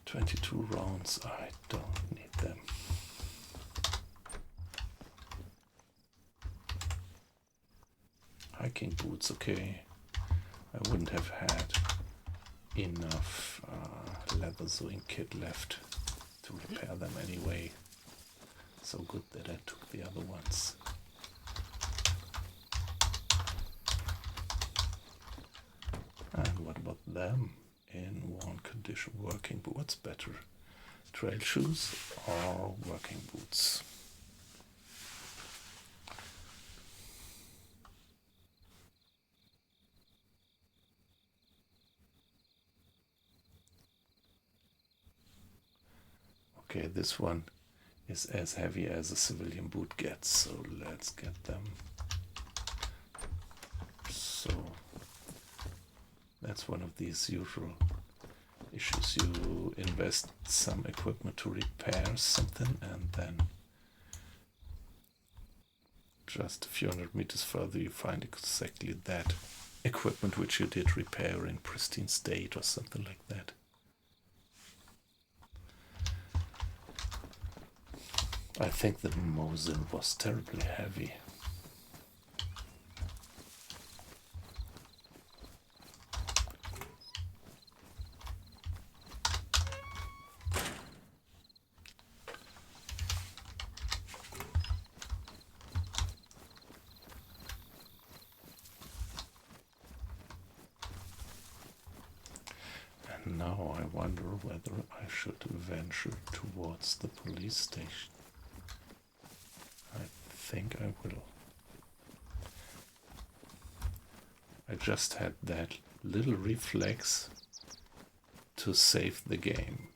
"22 rounds, I don't need them." Hiking boots, okay. I wouldn't have had enough leather sewing kit left to repair them anyway. So good that I took the other ones. And what about them? In worn condition, working boots better. Trail shoes or working boots? Okay, this one is as heavy as a civilian boot gets, so let's get them. So that's one of these usual issues. You invest some equipment to repair something, and then just a few hundred meters further you find exactly that equipment which you did repair in pristine state or something like that. I think the Mosin was terribly heavy. And now I wonder whether I should venture towards the police station. I think I will. I just had that little reflex to save the game.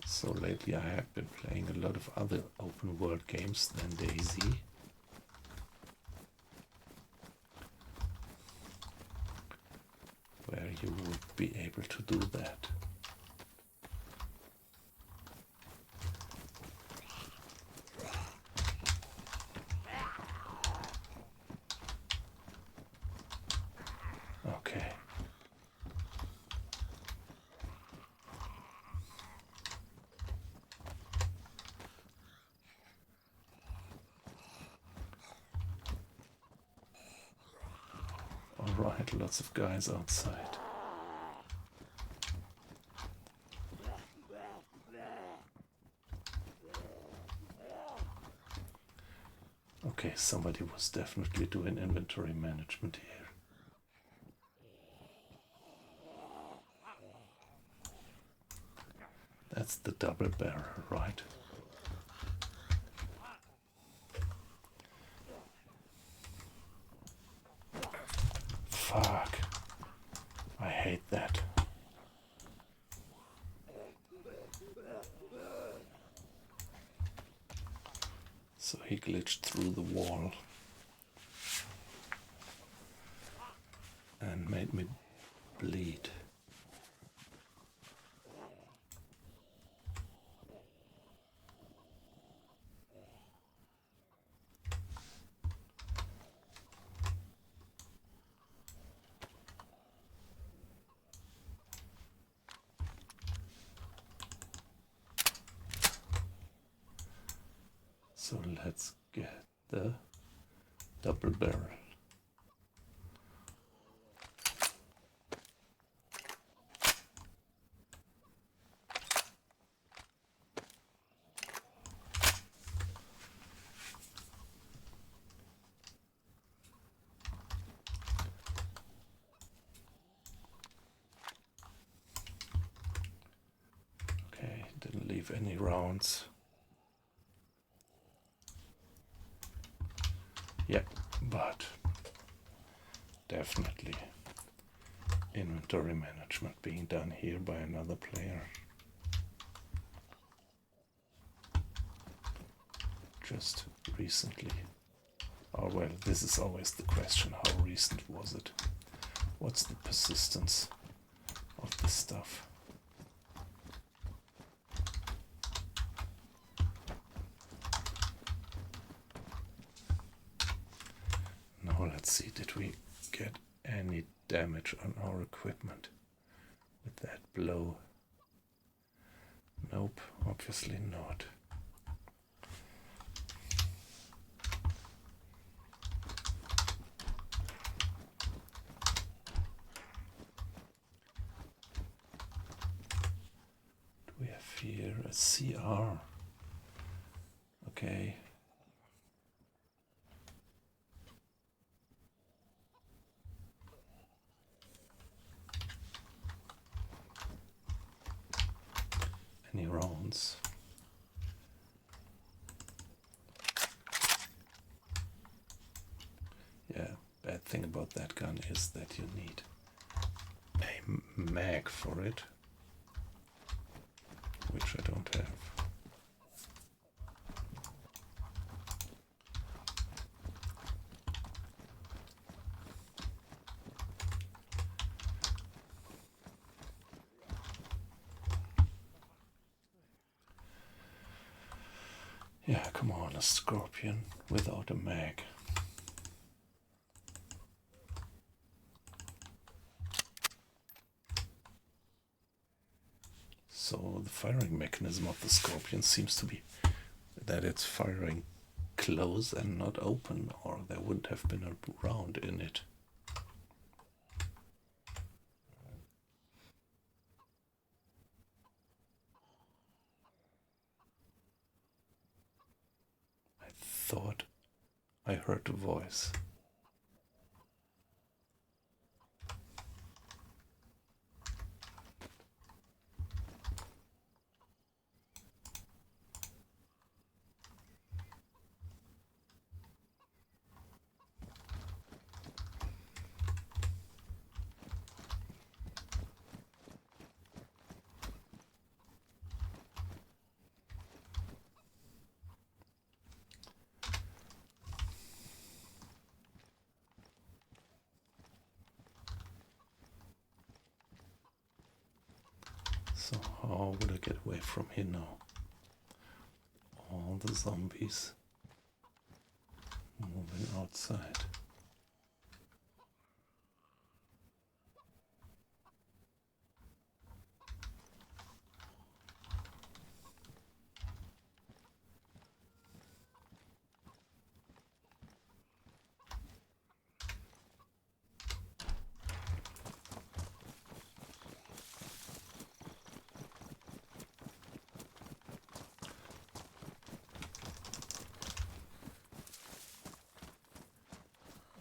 So lately I have been playing a lot of other open world games than DayZ. Where you would be able to do that. Okay. Alright, lots of guys outside. Okay, somebody was definitely doing inventory management here. That's the double barrel, right? Fuck. I hate that. So he glitched through the wall and made me bleed. So let's get the double barrel. have any rounds. Yeah, but definitely inventory management being done here by another player. Just recently. Oh well, this is always the question, how recent was it? What's the persistence of this stuff? Now let's see, did we get any damage on our equipment with that blow? Nope, obviously not. Do we have here a CR? Okay. Any rounds? Yeah, bad thing about that gun is that you need a mag for it, which I don't have. Yeah, come on, a scorpion without a mag. So the firing mechanism of the scorpion seems to be that it's firing close and not open, or there wouldn't have been a round in it. I thought I heard a voice. So how would I get away from here now? All the zombies moving outside.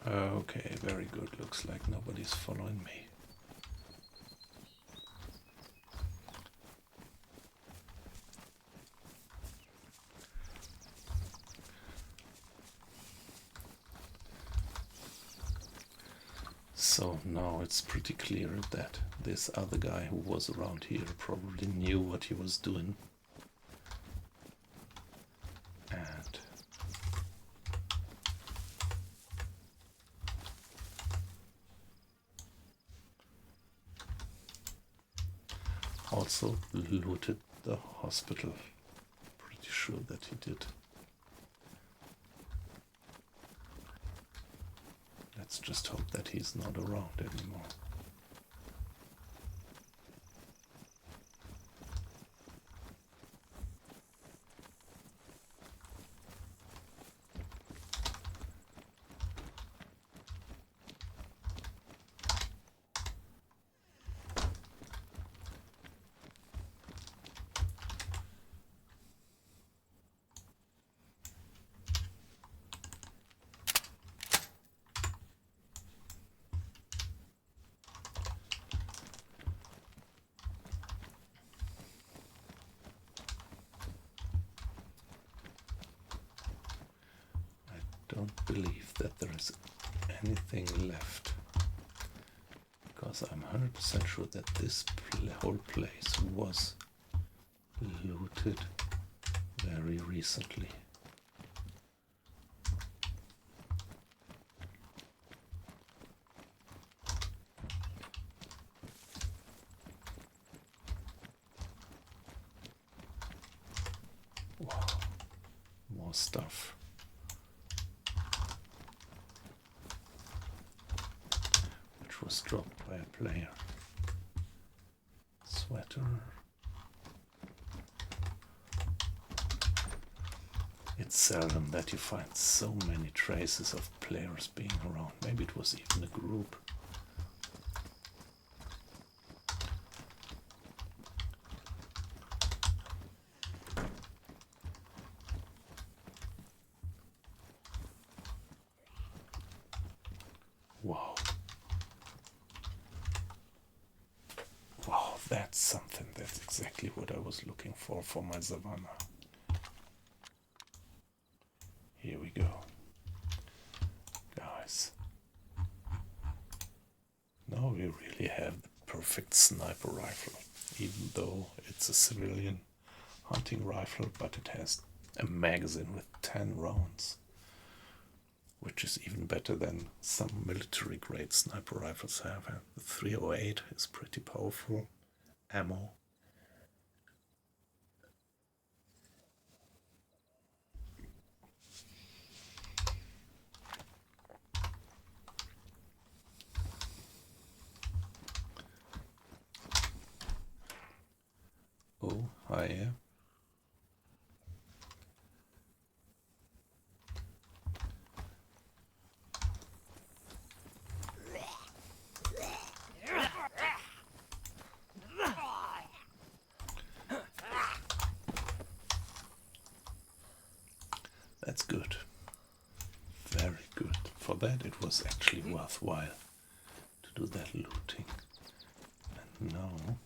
Okay, very good. Looks like nobody's following me. So now it's pretty clear that this other guy who was around here probably knew what he was doing. And also looted the hospital. Pretty sure that he did. Let's just hope that he's not around anymore. don't believe that there is anything left, because I'm 100% sure that this whole place was looted very recently. Wow, more stuff. Which was dropped by a player. Sweater. It's seldom that you find so many traces of players being around. Maybe it was even a group. Wow. Wow, that's something. That's exactly what I was looking for my Savannah. Here we go. Guys. Now we really have the perfect sniper rifle. Even though it's a civilian hunting rifle, but it has a magazine with 10 rounds. Which is even better than some military grade sniper rifles have. The 308 is pretty powerful ammo. Oh, hi. That's good. Very good. For that it was actually worthwhile to do that looting. And now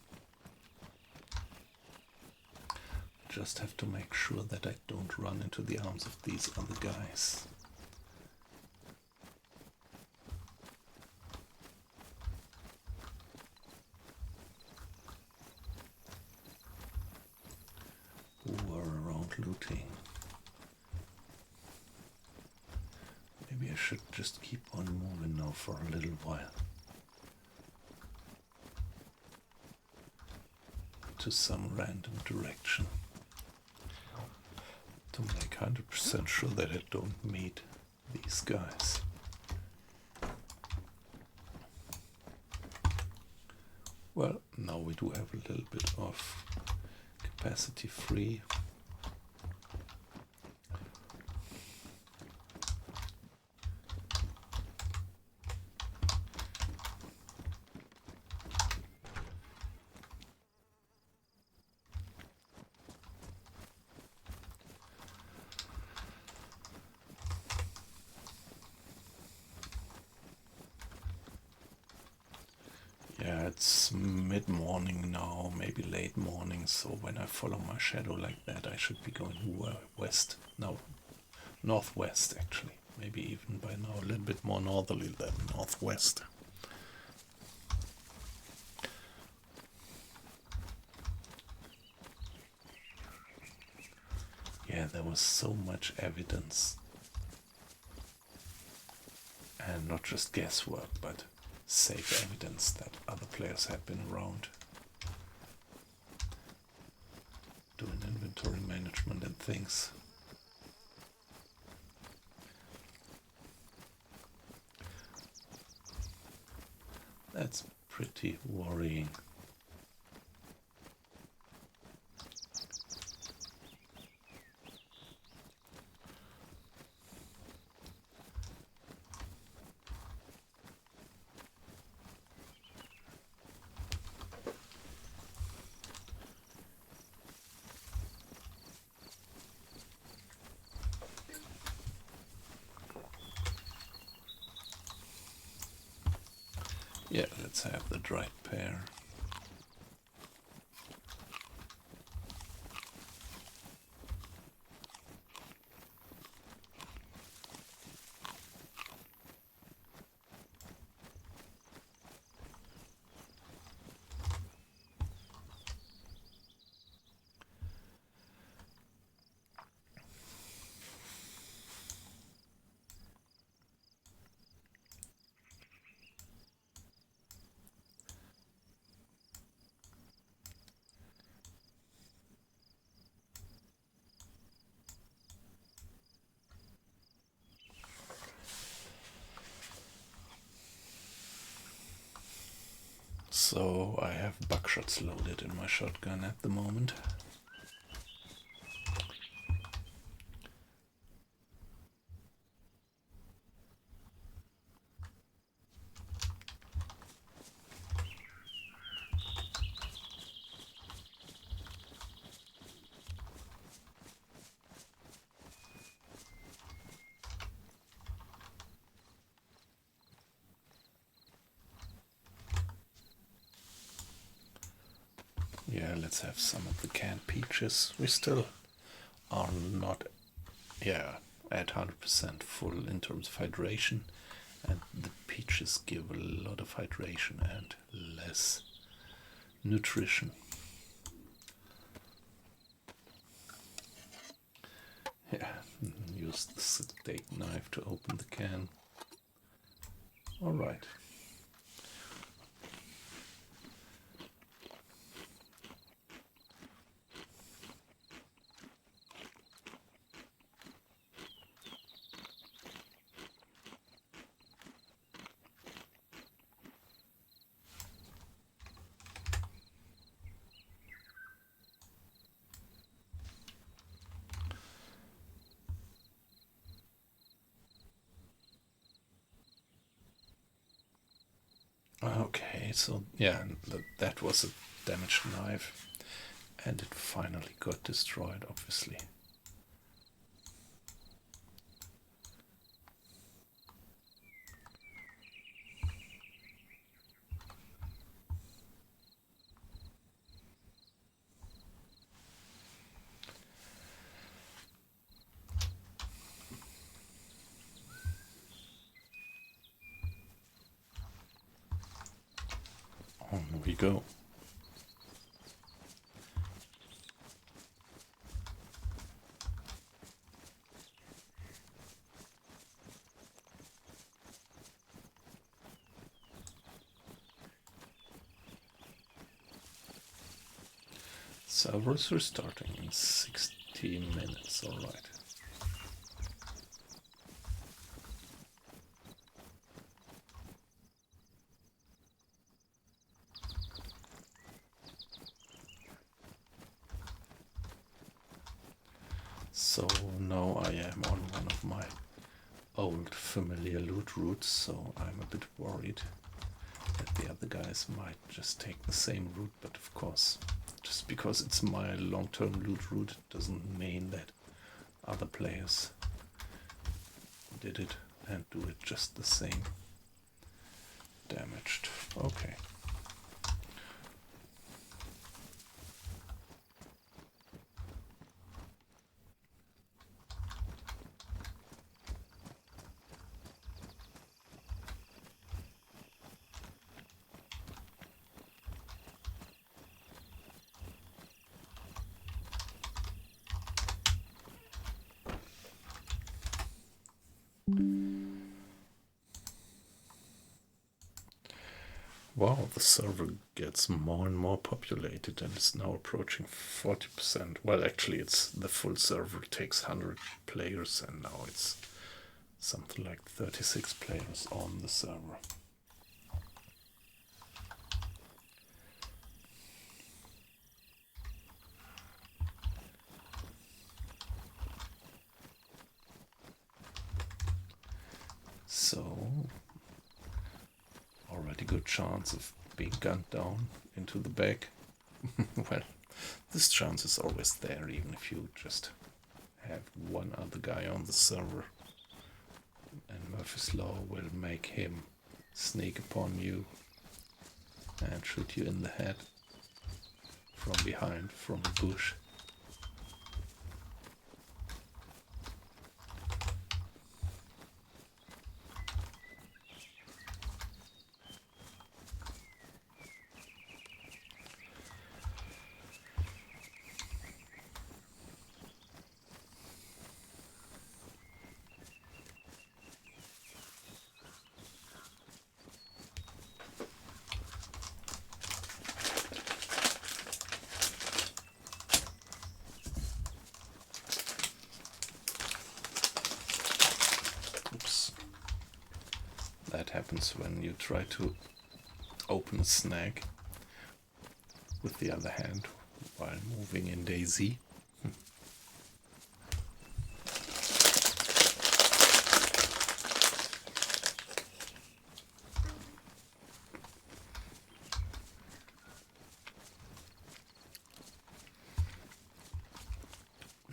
just have to make sure that I don't run into the arms of these other guys. Who are around looting. Maybe I should just keep on moving now for a little while. To some random direction. To make 100% sure that I don't meet these guys. Well, now we do have a little bit of capacity free. Yeah, it's mid-morning now, maybe late morning, so when I follow my shadow like that, I should be going west. No, northwest actually. Maybe even by now a little bit more northerly than northwest. Yeah, there was so much evidence. And not just guesswork, but safe evidence that other players had been around. Doing inventory management and things. That's pretty worrying. Yeah, let's have the dried pear. So I have buckshots loaded in my shotgun at the moment. Yeah, let's have some of the canned peaches. We still are not, at 100% full in terms of hydration, and the peaches give a lot of hydration and less nutrition. Yeah, use the steak knife to open the can. All right. Okay, so yeah, that was a damaged knife, and it finally got destroyed, obviously. On we go. Servers restarting in 16 minutes, alright. So now I am on one of my old familiar loot routes, so I'm a bit worried that the other guys might just take the same route, but of course, just because it's my long-term loot route doesn't mean that other players did it and do it just the same. Damaged. Okay. Wow, the server gets more and more populated and is now approaching 40%. Well, actually, it's the full server takes 100 players, and now it's something like 36 players on the server. So, already good chance of being gunned down into the back. Well, this chance is always there, even if you just have one other guy on the server. And Murphy's Law will make him sneak upon you and shoot you in the head from behind, from a bush. Oops. That happens when you try to open a snag with the other hand while moving in DayZ.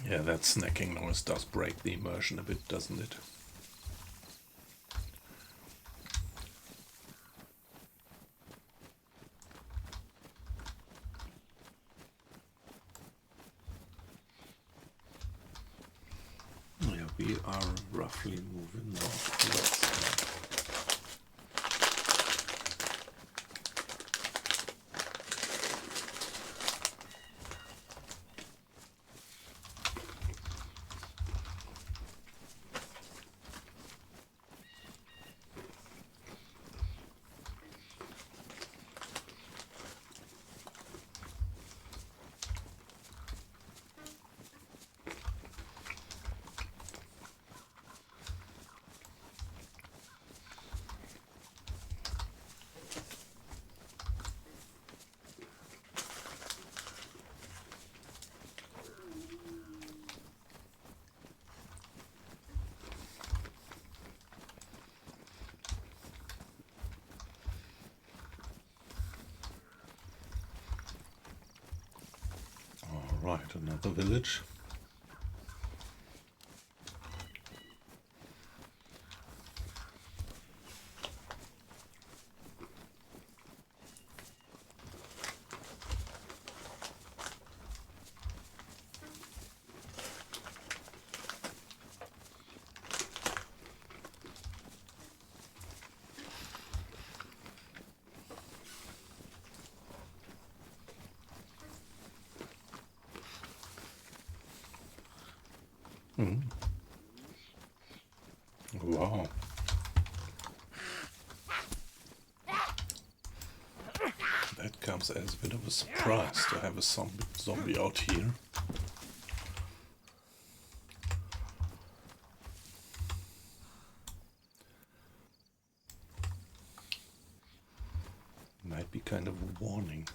Yeah, that snacking noise does break the immersion a bit, doesn't it? Yeah, we are roughly moving northwards. Right, another village. Wow. That comes as a bit of a surprise to have a zombie out here. Might be kind of a warning.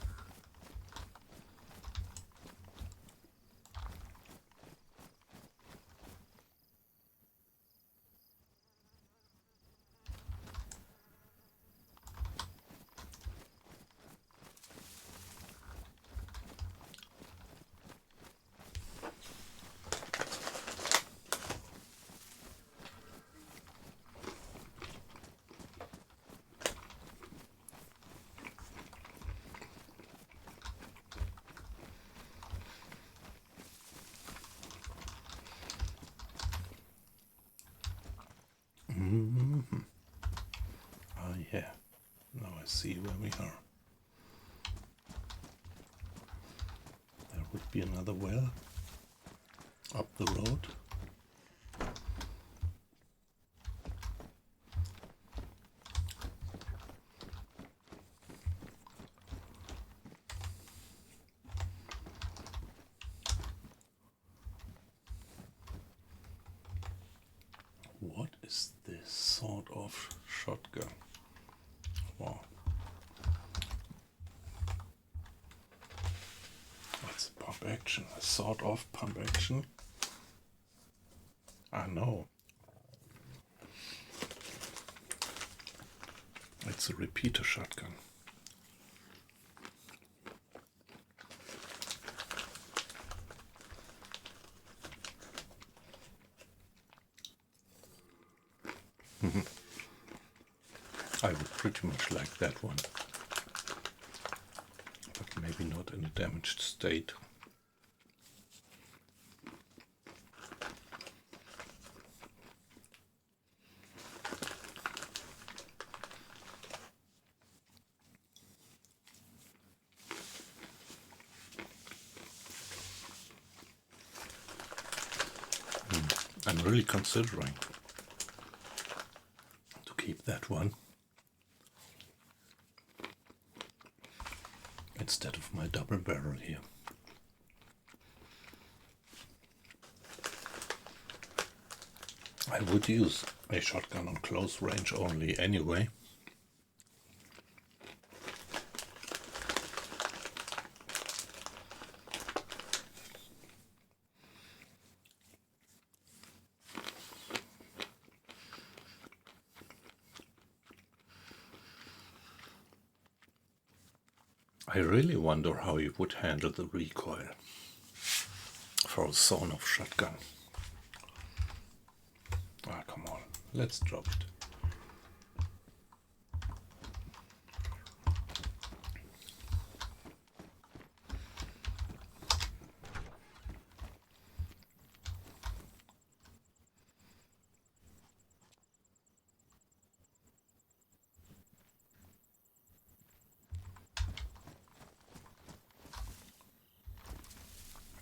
Ah, yeah. Now I see where we are. There would be another well up the road. What is this sort of shotgun? Wow. That's a pump action, a sort of pump action. I know. It's a repeater shotgun. I would pretty much like that one, but maybe not in a damaged state. I'm really considering to keep that one instead of my double barrel here. I would use a shotgun on close range only anyway. I really wonder how you would handle the recoil for a sawn-off shotgun. Ah, come on, let's drop it.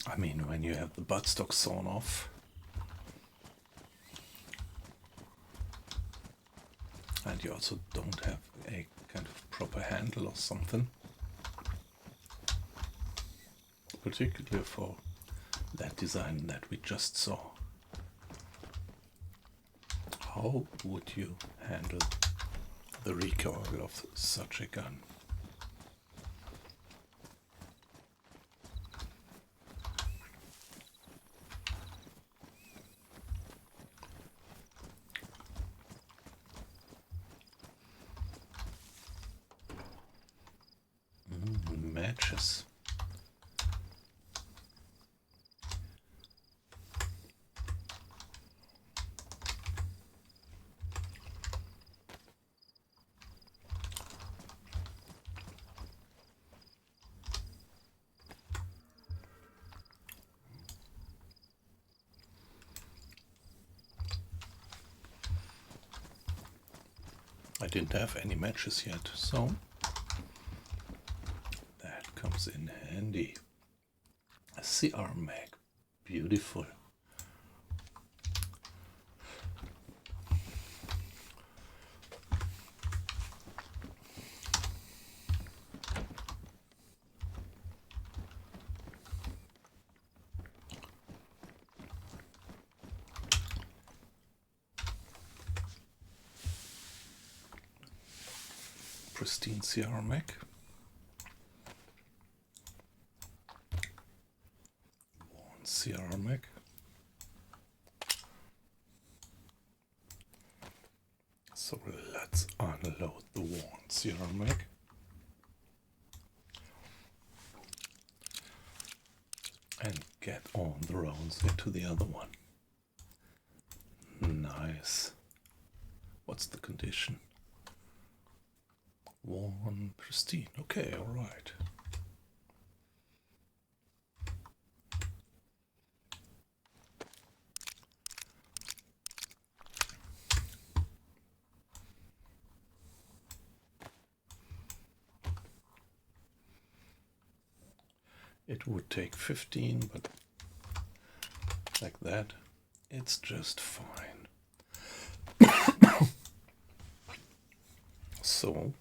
I mean, when you have the buttstock sawn off, and you also don't have a kind of proper handle or something, particularly for that design that we just saw, how would you handle the recoil of such a gun? Matches. I didn't have any matches yet, so that comes in handy. A CR mag, beautiful. Pristine CR mag. One CR mag. So let's unload the one CR mag. And get all the rounds into the other one. Nice. What's the condition? One pristine. Okay, alright. It would take 15, but like that, it's just fine. So,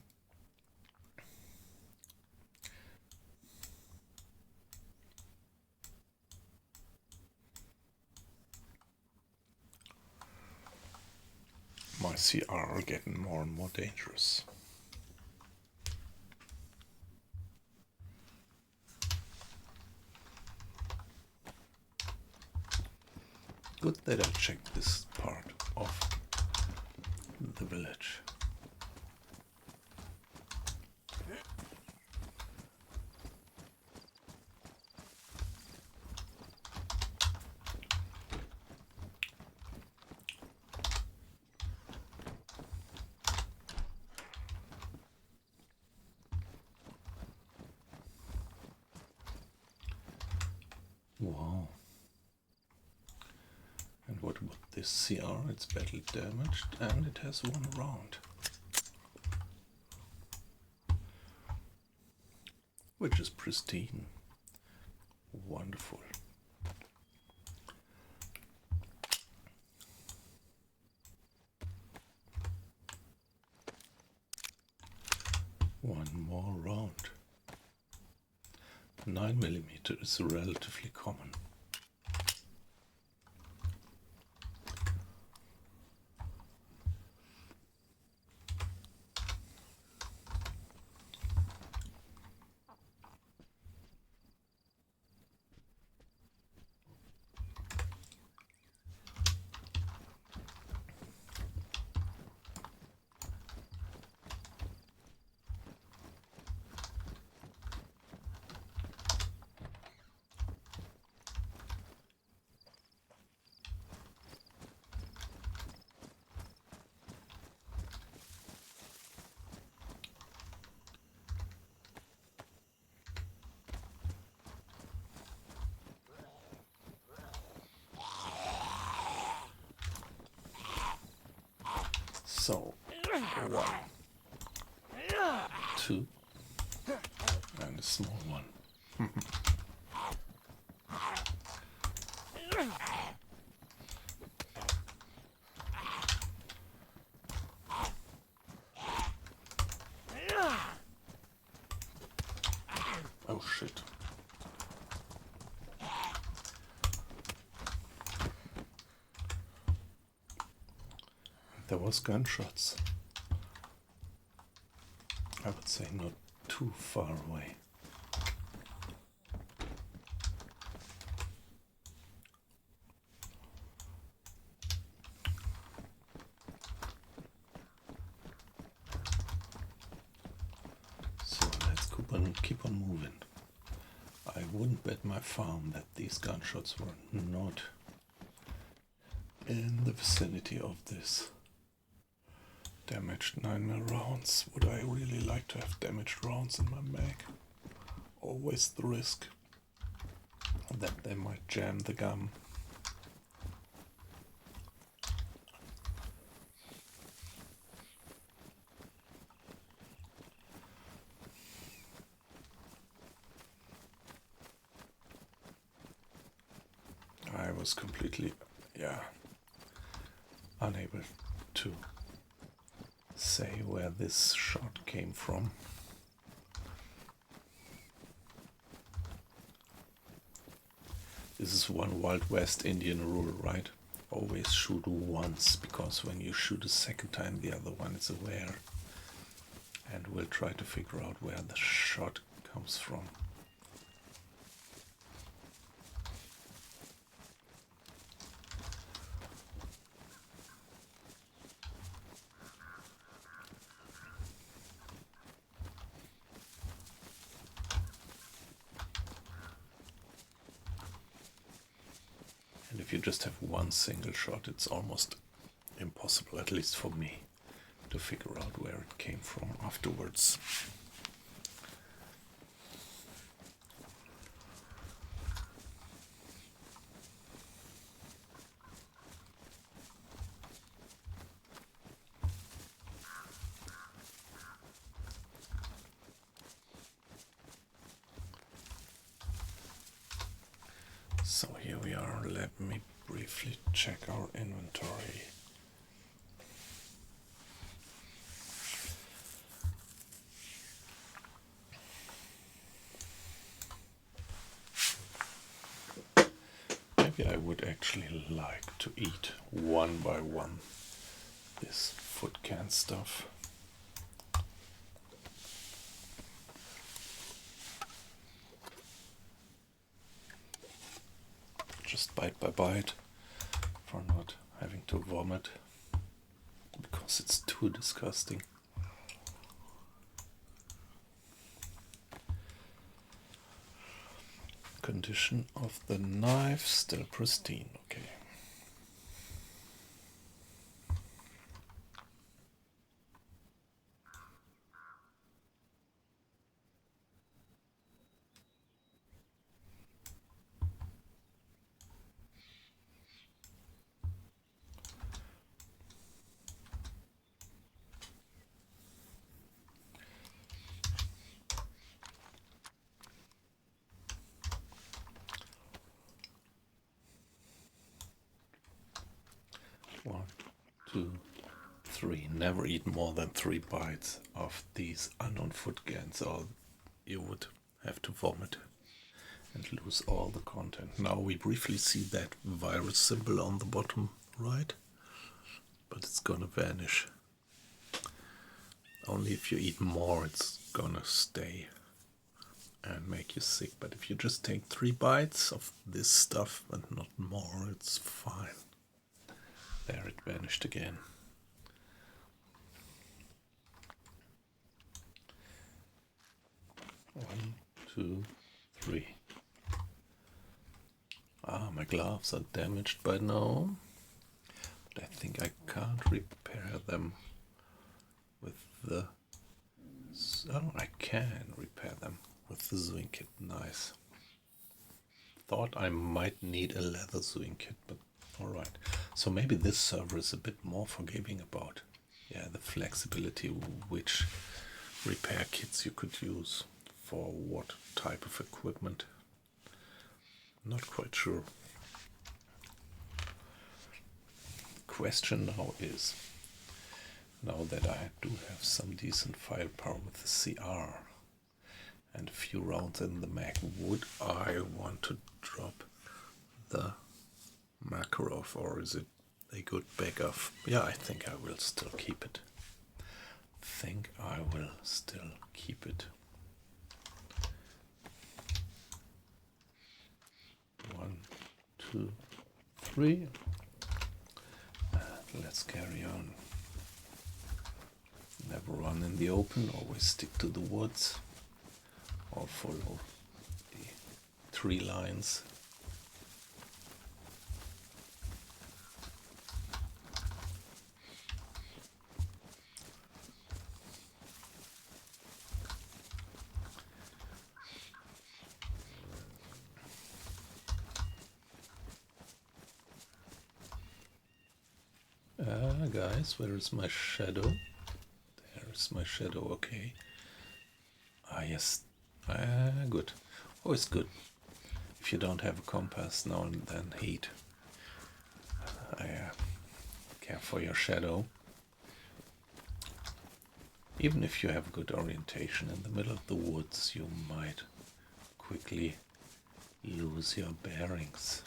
my CR are getting more and more dangerous. Good that I checked this part of the village. Wow. And what about this CR? It's badly damaged and it has one round, which is pristine. Wonderful. One more round. 9mm is relatively common. So, 1, 2, and a small one. Oh shit. There was gunshots. I would say not too far away. So let's keep on moving. I wouldn't bet my farm that these gunshots were not in the vicinity of this. Damaged 9mm rounds. Would I really like to have damaged rounds in my mag? Always the risk that they might jam the gun. I was completely, unable to say where this shot came from. This is one Wild West Indian rule, right? Always shoot once, because when you shoot a second time, the other one is aware and will try to figure out where the shot comes from. And if you just have one single shot, it's almost impossible, at least for me, to figure out where it came from afterwards. So here we are. Let me briefly check our inventory. Maybe I would actually like to eat one by one this food can stuff. Just bite by bite, for not having to vomit, because it's too disgusting. Condition of the knife still pristine, okay. One, two, three. Never eat more than 3 bites of these unknown food cans, or you would have to vomit and lose all the content. Now we briefly see that virus symbol on the bottom right, but it's gonna vanish. Only if you eat more it's gonna stay and make you sick. But if you just take 3 bites of this stuff and not more, it's fine. There, it vanished again. One, two, three. Ah, my gloves are damaged by now, but I think I can't repair them with the... Oh, I can repair them with the sewing kit. Nice. Thought I might need a leather sewing kit, but alright. So maybe this server is a bit more forgiving about, yeah, the flexibility, which repair kits you could use for what type of equipment. Not quite sure. Question now is, now that I do have some decent firepower with the CR and a few rounds in the mag, would I want to drop the Makarov, or is it a good backup? Yeah, I think I will still keep it. One, two, three. Let's carry on. Never run in the open, always stick to the woods or follow the tree lines. Guys, where is my shadow? There is my shadow, okay. Yes. Good. Always good. If you don't have a compass, now and then heat. Care for your shadow. Even if you have good orientation in the middle of the woods, you might quickly lose your bearings.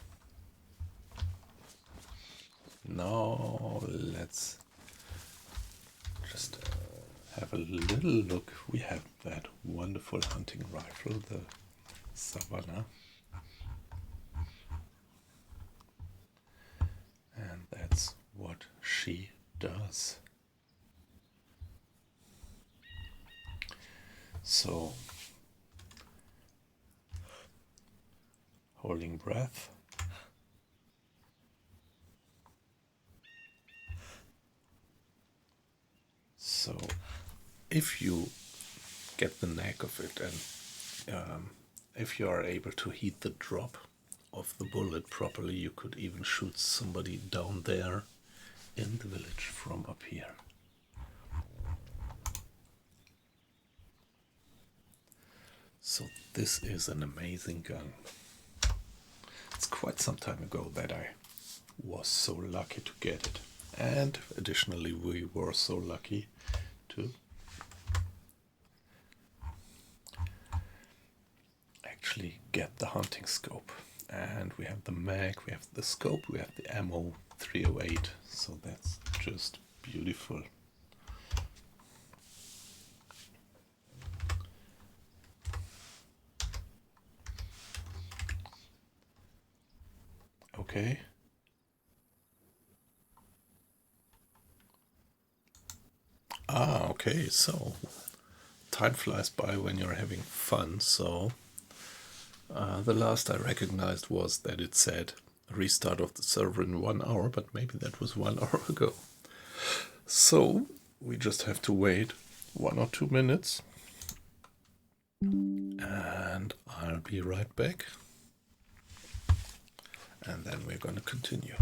Now let's just have a little look. We have that wonderful hunting rifle, the Savannah. And that's what she does. So, holding breath. So, if you get the knack of it, and if you are able to heat the drop of the bullet properly, you could even shoot somebody down there in the village from up here. So this is an amazing gun. It's quite some time ago that I was so lucky to get it. And additionally, we were so lucky to actually get the hunting scope. And we have the mag, we have the scope, we have the ammo 308. So that's just beautiful. Okay. Okay, so time flies by when you're having fun. So the last I recognized was that it said restart of the server in 1 hour, but maybe that was 1 hour ago. So we just have to wait 1 or 2 minutes, and I'll be right back. And then we're going to continue.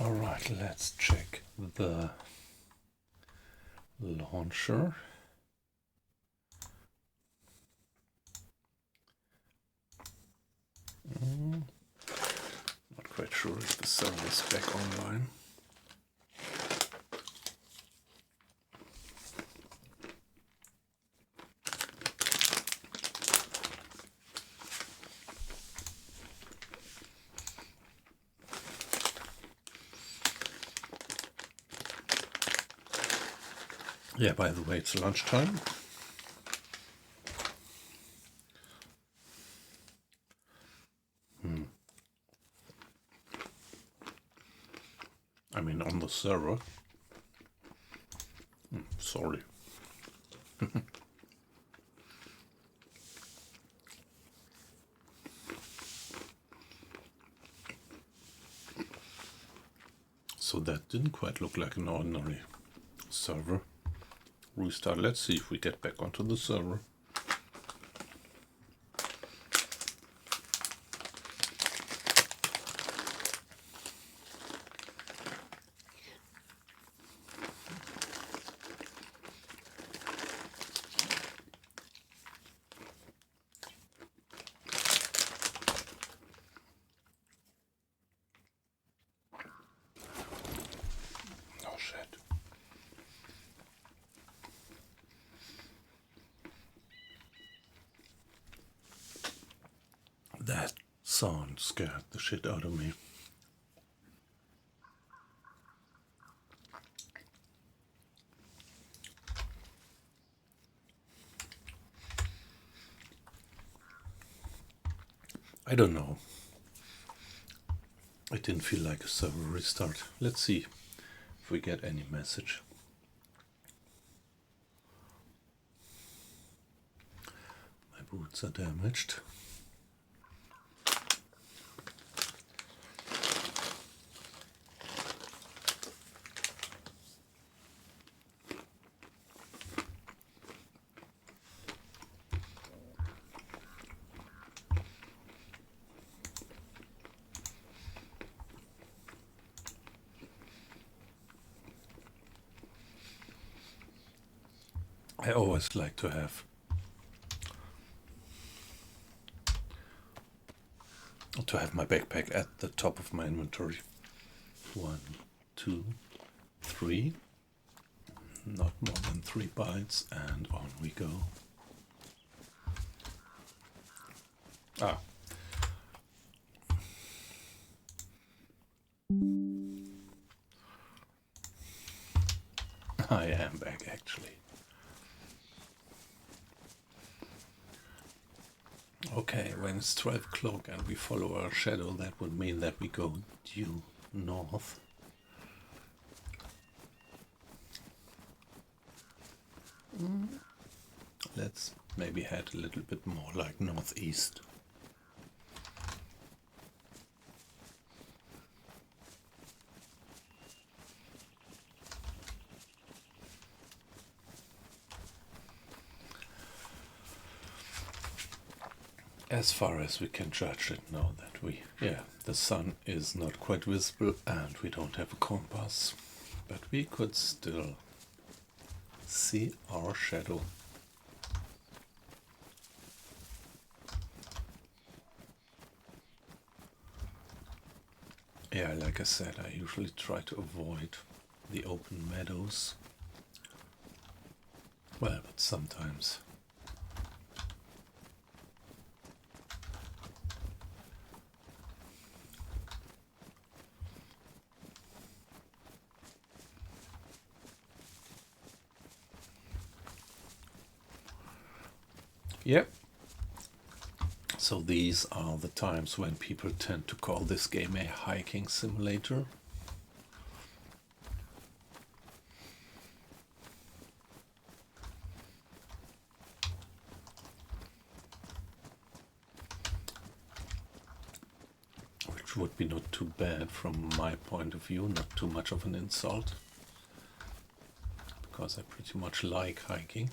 Alright, let's check the launcher. Not quite sure if the server is back online. Yeah, by the way, it's lunchtime. I mean, on the server. Sorry. So that didn't quite look like an ordinary server. Restart. Let's see if we get back onto the server. Oh shit. That sound scared the shit out of me. I don't know. It didn't feel like a server restart. Let's see if we get any message. My boots are damaged. I always like to have my backpack at the top of my inventory. 1, 2, 3. Not more than 3 bites, and on we go. Ah. I am back, actually. Okay, when it's 12 o'clock and we follow our shadow, that would mean that we go due north. Let's maybe head a little bit more like northeast. As far as we can judge it now that the sun is not quite visible and we don't have a compass, but we could still see our shadow. Yeah, like I said, I usually try to avoid the open meadows. Well, but sometimes yep. So these are the times when people tend to call this game a hiking simulator. Which would be not too bad from my point of view, not too much of an insult. Because I pretty much like hiking.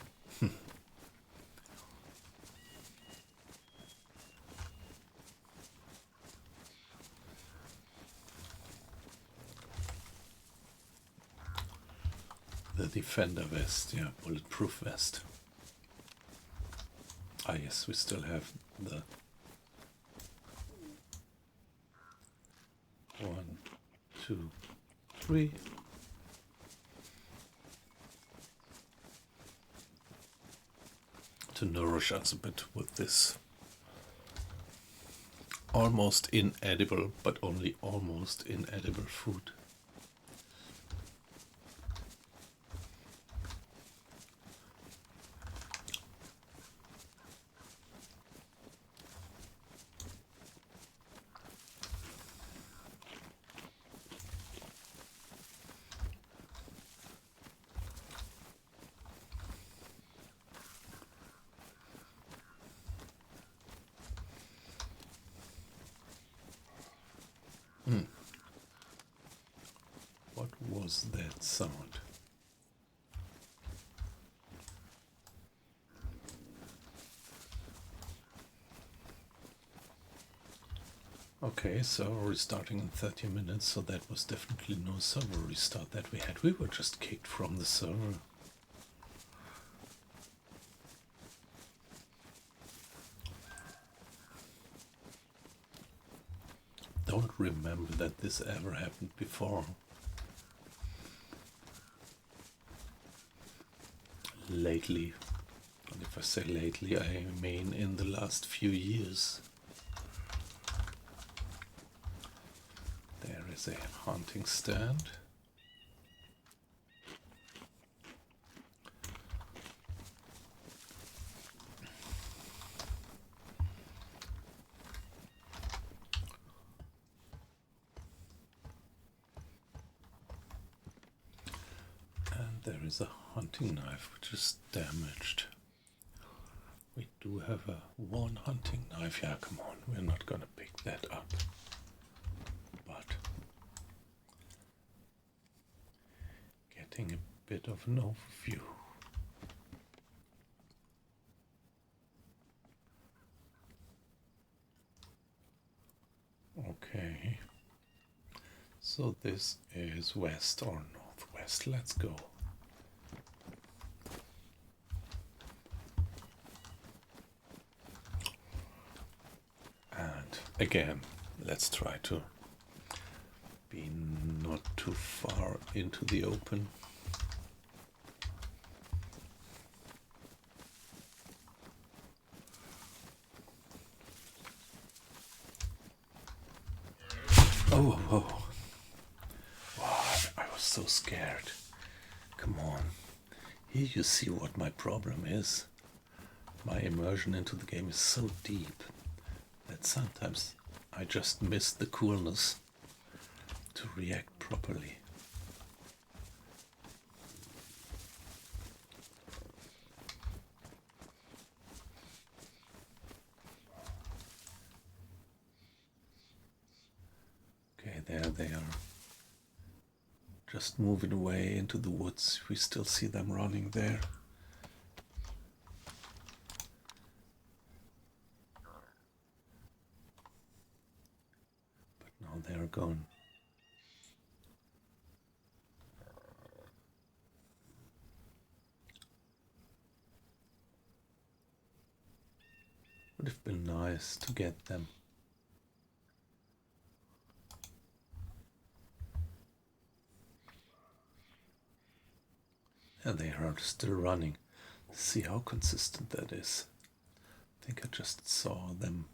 Defender vest, yeah, bulletproof vest. Ah yes, we still have the 1, 2, 3. To nourish us a bit with this almost inedible, but only almost inedible food. What was that sound? Okay, so restarting in 30 minutes, so that was definitely no server restart that we had. We were just kicked from the server. Don't remember that this ever happened before. Lately, and if I say lately, I mean in the last few years. There is a hunting stand. And there is a hunting knife which is damaged. We do have a one hunting knife. Yeah, come on, we're not gonna pick that up. But getting a bit of an overview. Okay, so this is west or northwest. Let's go. And again, let's try to be not too far into the open. Oh. Wow, I was so scared. Come on. Here you see what my problem is. My immersion into the game is so deep that sometimes I just miss the coolness to react properly. Okay, there they are. Just moving away into the woods. We still see them running there. But now they're gone. Would have been nice to get them. And they are still running. See how consistent that is. I think I just saw them.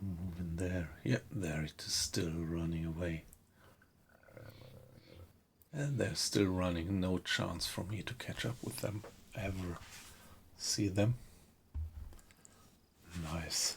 Moving there. Yeah, there it is, still running away. And they're still running. No chance for me to catch up with them ever. See them? Nice.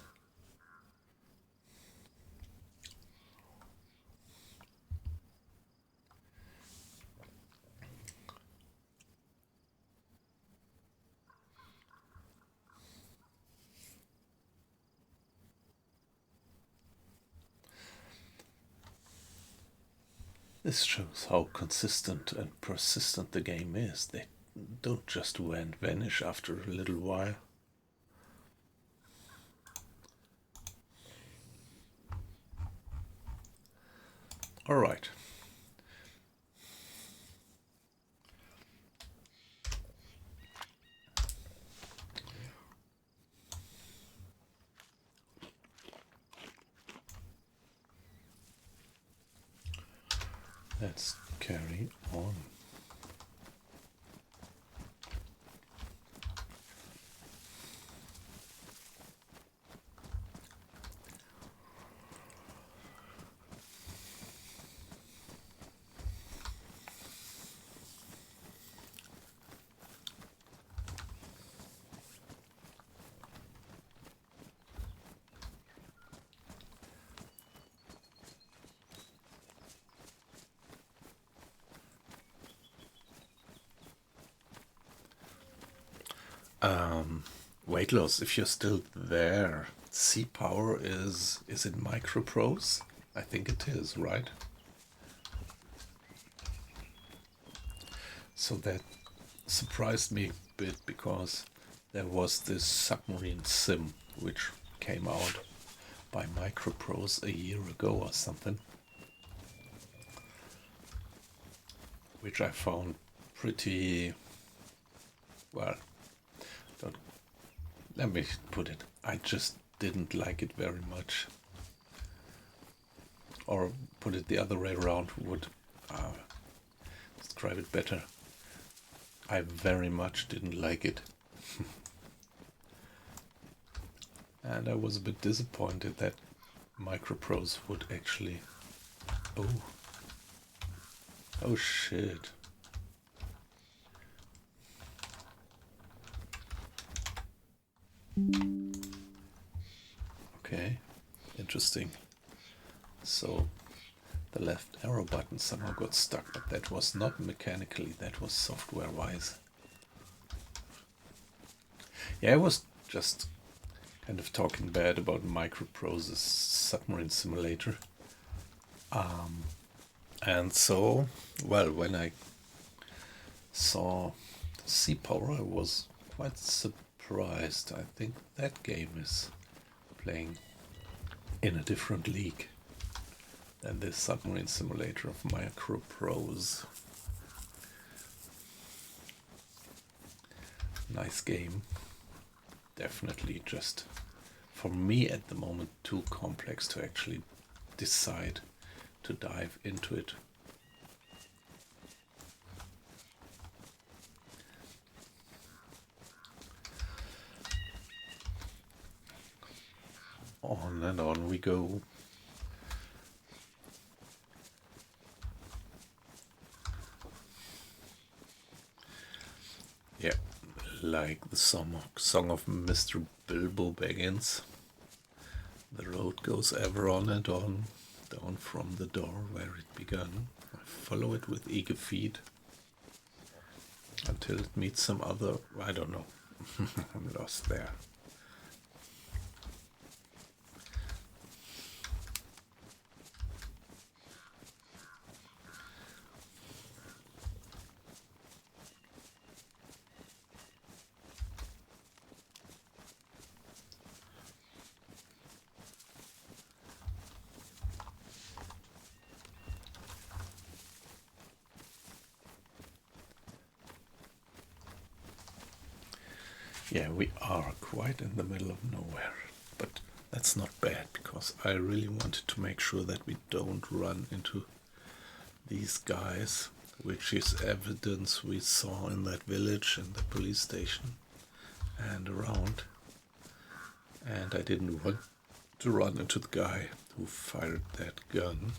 This shows how consistent and persistent the game is. They don't just vanish after a little while. All right. Let's carry on. Weight loss, if you're still there, C power is it microprose? I think it is, right? So that surprised me a bit because there was this submarine sim which came out by Microprose a year ago or something, which I found pretty, well, don't, let me put it, I just didn't like it very much. Or put it the other way around, would describe it better. I very much didn't like it. And I was a bit disappointed that Microprose would actually... Oh shit. Okay, interesting. So the left arrow button somehow got stuck, but that was not mechanically, that was software wise. Yeah, I was just kind of talking bad about Microprose's Submarine Simulator. And so, well, when I saw C Power, I was quite surprised. I think that game is playing in a different league than this Submarine Simulator of Microprose. Nice game. Definitely just, for me at the moment, too complex to actually decide to dive into it. On and on we go. Yeah, like the song of Mr. Bilbo Baggins. The road goes ever on and on, down from the door where it began. I follow it with eager feet until it meets some other, I don't know. I'm lost there. Yeah, we are quite in the middle of nowhere, but that's not bad because I really wanted to make sure that we don't run into these guys, which is evidence we saw in that village and the police station and around. And I didn't want to run into the guy who fired that gun.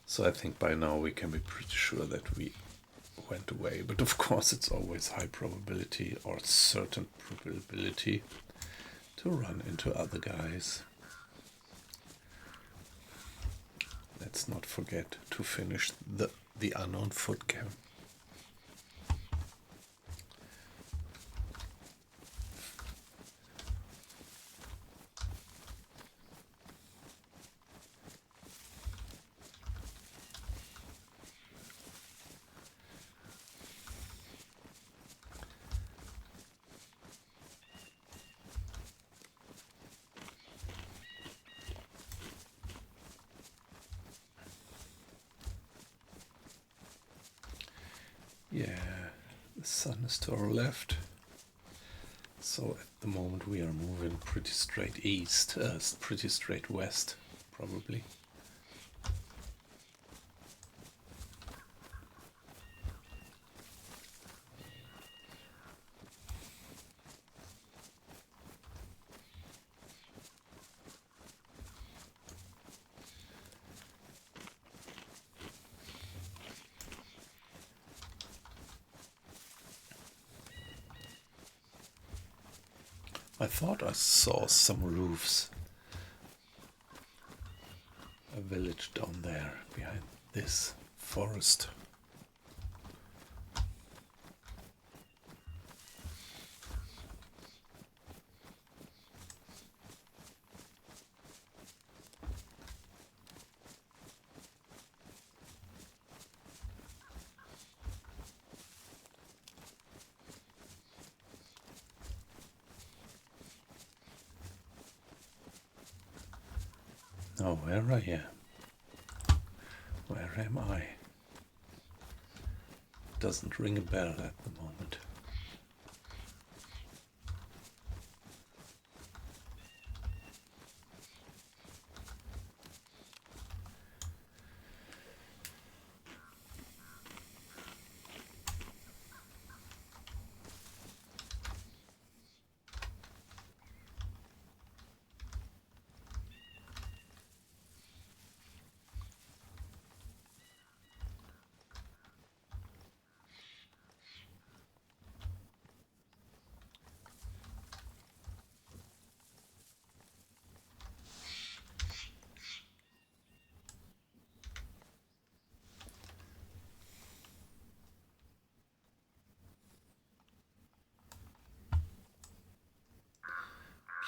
So I think by now we can be pretty sure that we went away, but of course it's always high probability or certain probability to run into other guys. Let's not forget to finish the unknown foot camp. Yeah, the sun is to our left. So at the moment we are moving pretty straight east, pretty straight west, probably. I thought I saw some roofs. A village down there behind this forest. Now where I am? Where am I? Doesn't ring a bell at the moment.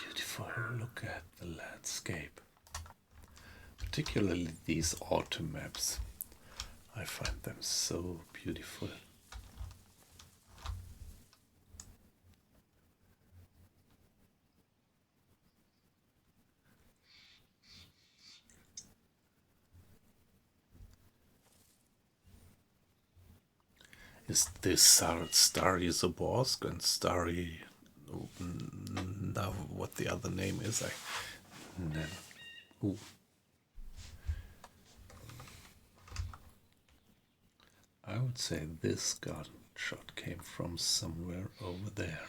Beautiful look at the landscape. Particularly these autumn maps. I find them so beautiful. Is this Starry Zaborsk and Starry... Now what the other name is, Ooh. I would say this garden shot came from somewhere over there.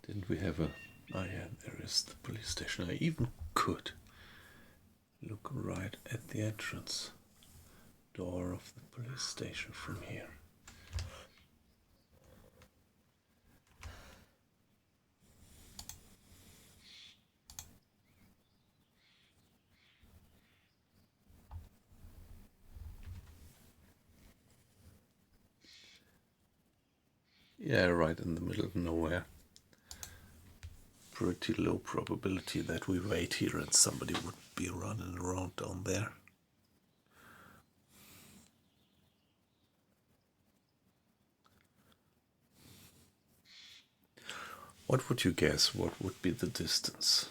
Didn't we have a... Oh yeah, there is the police station. I even could look right at the entrance door of the police station from here. Yeah, right in the middle of nowhere. Pretty low probability that we wait here and somebody would be running around down there. What would you guess? What would be the distance?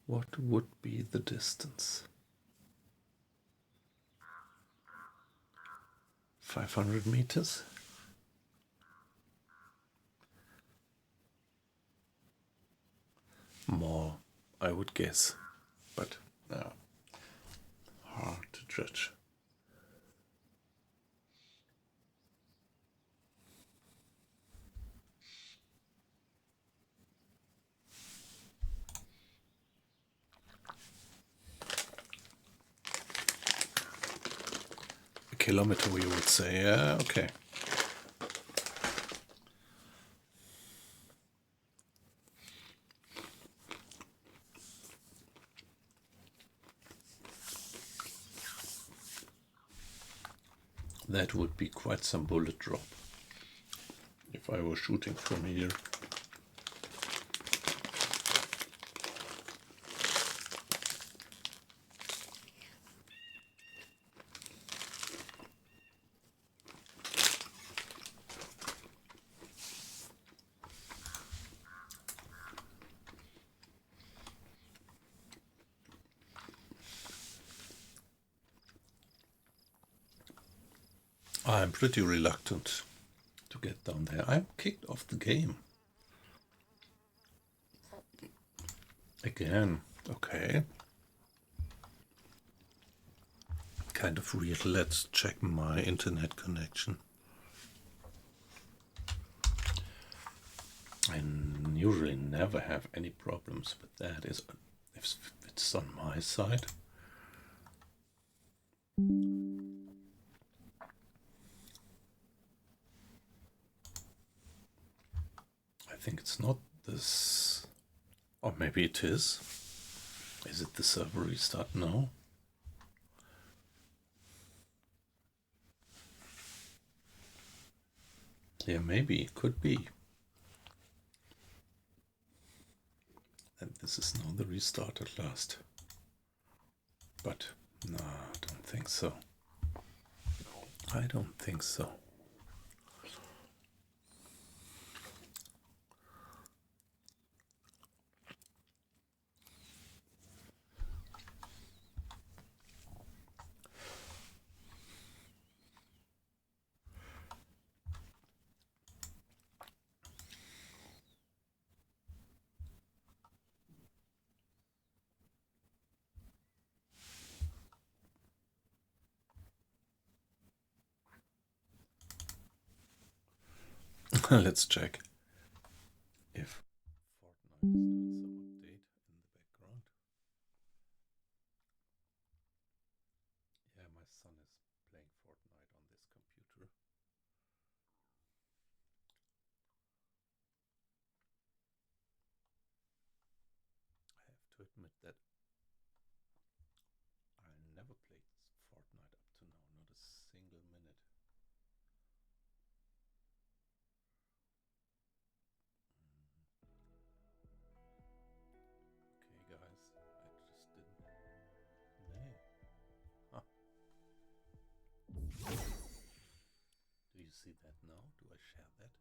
What would be the distance? 500 meters? More, I would guess, but hard to judge. A kilometer, we would say. Yeah, okay. That would be quite some bullet drop if I were shooting from here. I'm pretty reluctant to get down there. I'm kicked off the game. Again, okay. Kind of weird. Let's check my internet connection. I usually never have any problems with that. If it's on my side. I think it's not this, or maybe it is. Is it the server restart? No. Yeah, maybe it could be. And this is now the restart at last. But no, I don't think so. I don't think so. Let's check if Fortnite is doing some update in the background. Yeah, my son is playing Fortnite on this computer. I have to admit that I never played Fortnite up to now, not a single minute. Okay, guys, I just didn't. No. Huh. Do you see that now? Do I share that?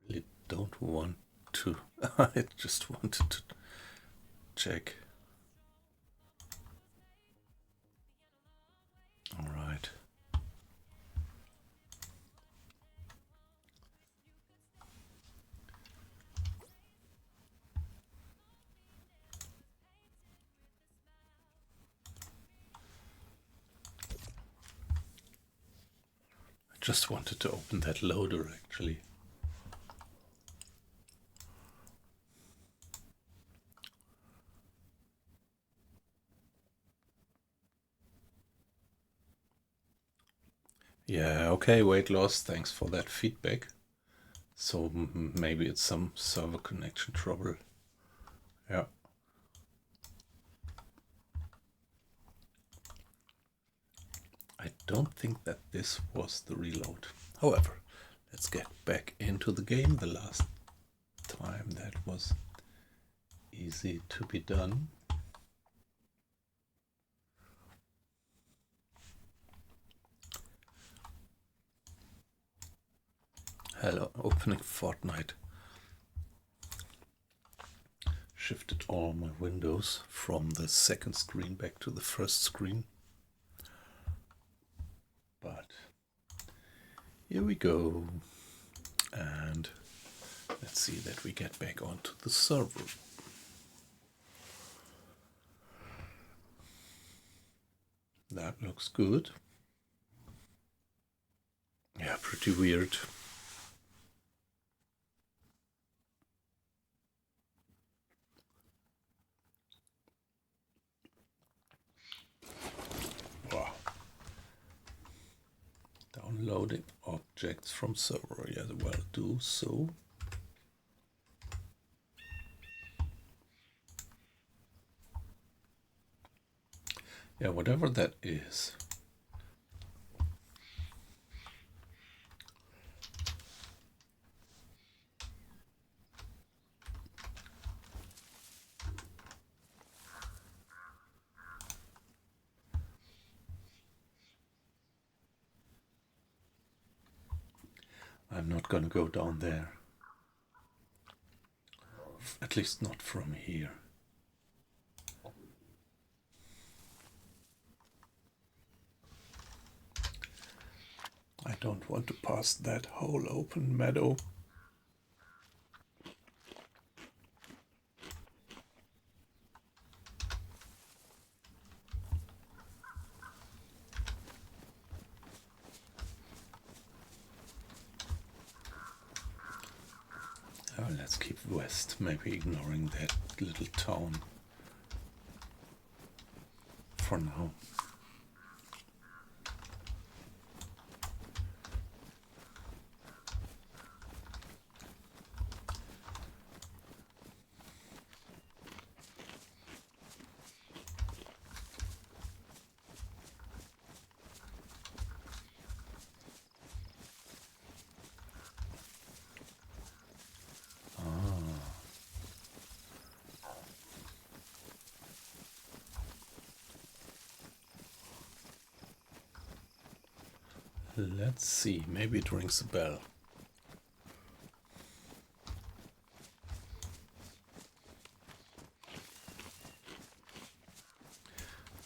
Really don't want to. I just wanted to check. All right. I just wanted to open that loader actually. Yeah, okay, weight loss, thanks for that feedback. So maybe it's some server connection trouble. Yeah. I don't think that this was the reload. However, let's get back into the game. The last time that was easy to be done. Hello, opening Fortnite. shifted all my windows from the second screen back to the first screen. But here we go. And let's see that we get back onto the server. That looks good. Yeah, pretty weird. Wow. Downloading objects from server. Yeah, well, do so. Yeah, whatever that is. I'm not gonna go down there. At least not from here. I don't want to pass that whole open meadow. Oh, let's keep west, maybe ignoring that little town for now. Let's see, maybe it rings a bell.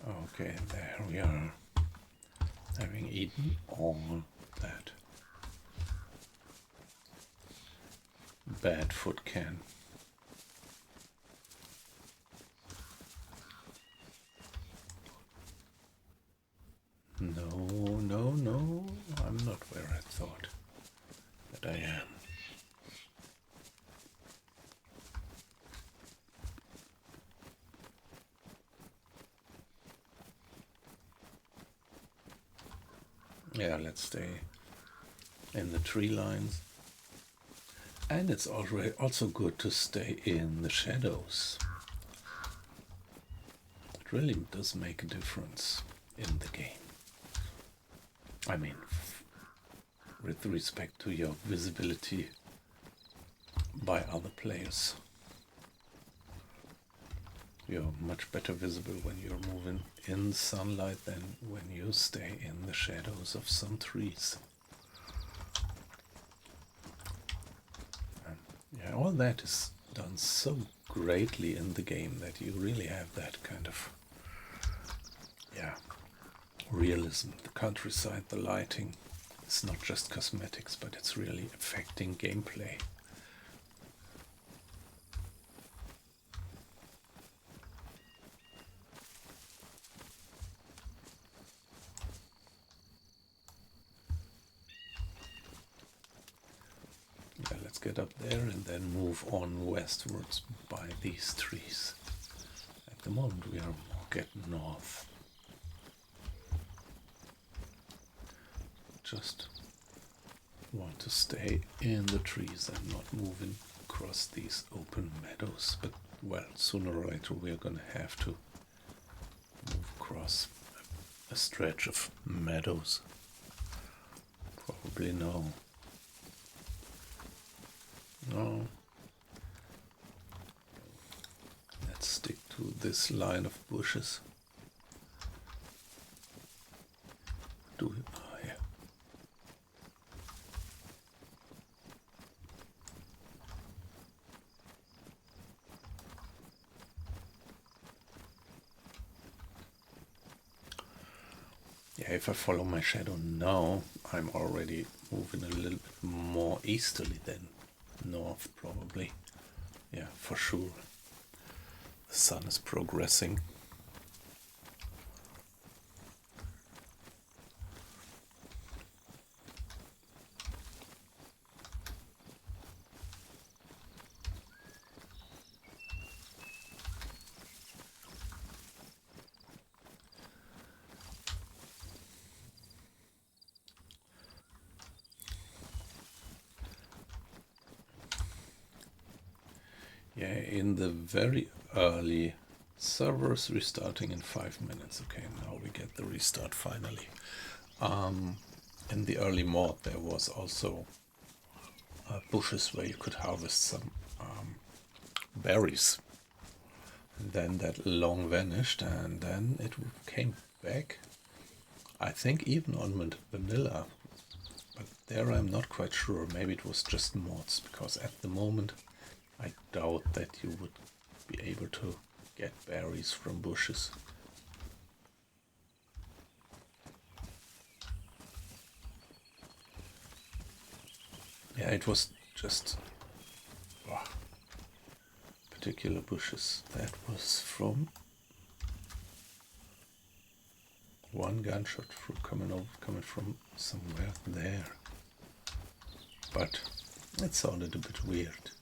Okay, there we are, having eaten all that bad food can. No, I'm not where I thought that I am. Yeah, let's stay in the tree lines. And it's already also good to stay in the shadows. It really does make a difference in the game. I mean, with respect to your visibility by other players. You're much better visible when you're moving in sunlight than when you stay in the shadows of some trees. Yeah, all that is done so greatly in the game that you really have that kind of, yeah, realism. The countryside, the lighting, it's not just cosmetics, but it's really affecting gameplay. Yeah, let's get up there and then move on westwards by these trees. At the moment we are more getting north. Just want to stay in the trees and not moving across these open meadows. But well, sooner or later we are going to have to move across a stretch of meadows. Probably no. No. Let's stick to this line of bushes. Oh yeah. Yeah, if I follow my shadow now, I'm already moving a little bit more easterly than north, probably. Yeah, for sure. The sun is progressing. Yeah, in the very early servers restarting in 5 minutes. Okay, now we get the restart finally. In the early mod there was also bushes where you could harvest some berries. And then that long vanished and then it came back. I think even on vanilla, but there I'm not quite sure. Maybe it was just mods, because at the moment I doubt that you would be able to get berries from bushes. Yeah, it was just particular bushes. That was from one gunshot coming from somewhere there. But it sounded a bit weird.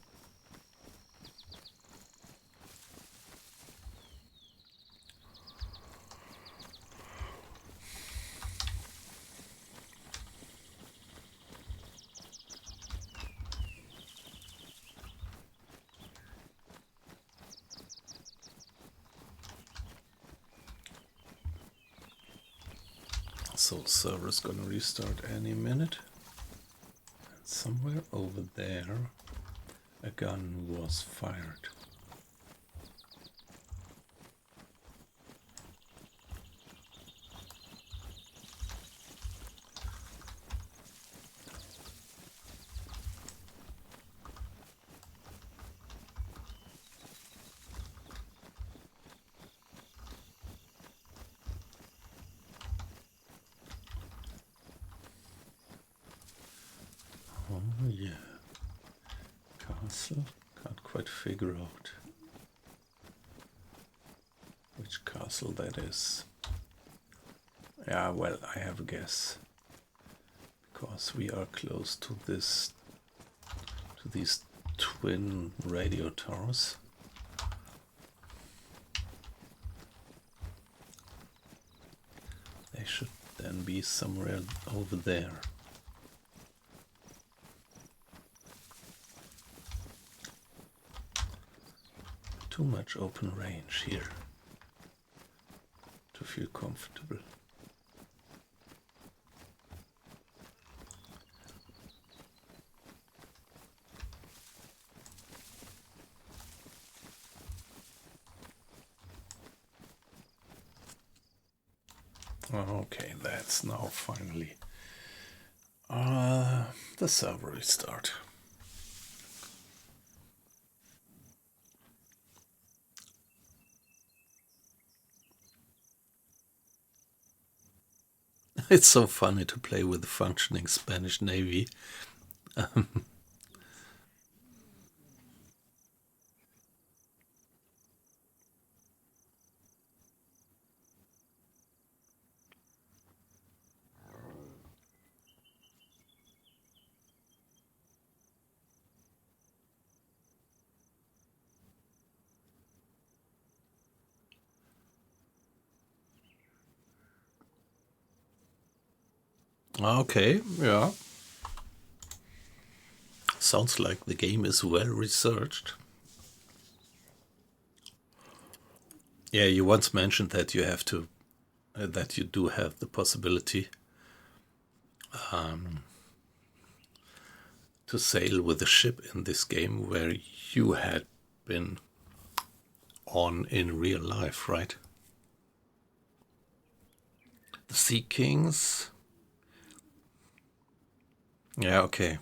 So server's gonna restart any minute. And somewhere over there a gun was fired. Oh yeah. Castle? Can't quite figure out which castle that is. Yeah, well, I have a guess. Because we are close to these twin radio towers. They should then be somewhere over there. Too much open range here to feel comfortable. Okay, that's now finally the server restart. It's so funny to play with the functioning Spanish Navy. Okay, yeah. Sounds like the game is well researched. Yeah, you once mentioned that you have to, that you do have the possibility to sail with a ship in this game where you had been on in real life, right? The Sea Kings. Yeah, okay.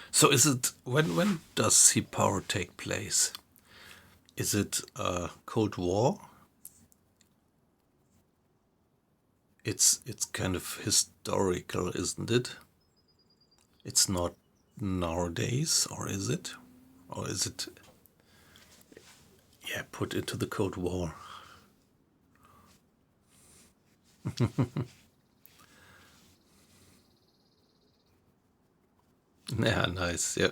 So is it when does Sea Power take place? Is it Cold War? It's kind of historical, isn't it? It's not nowadays, or is it? Or is it, yeah, put into the Cold War? Yeah, nice, yeah.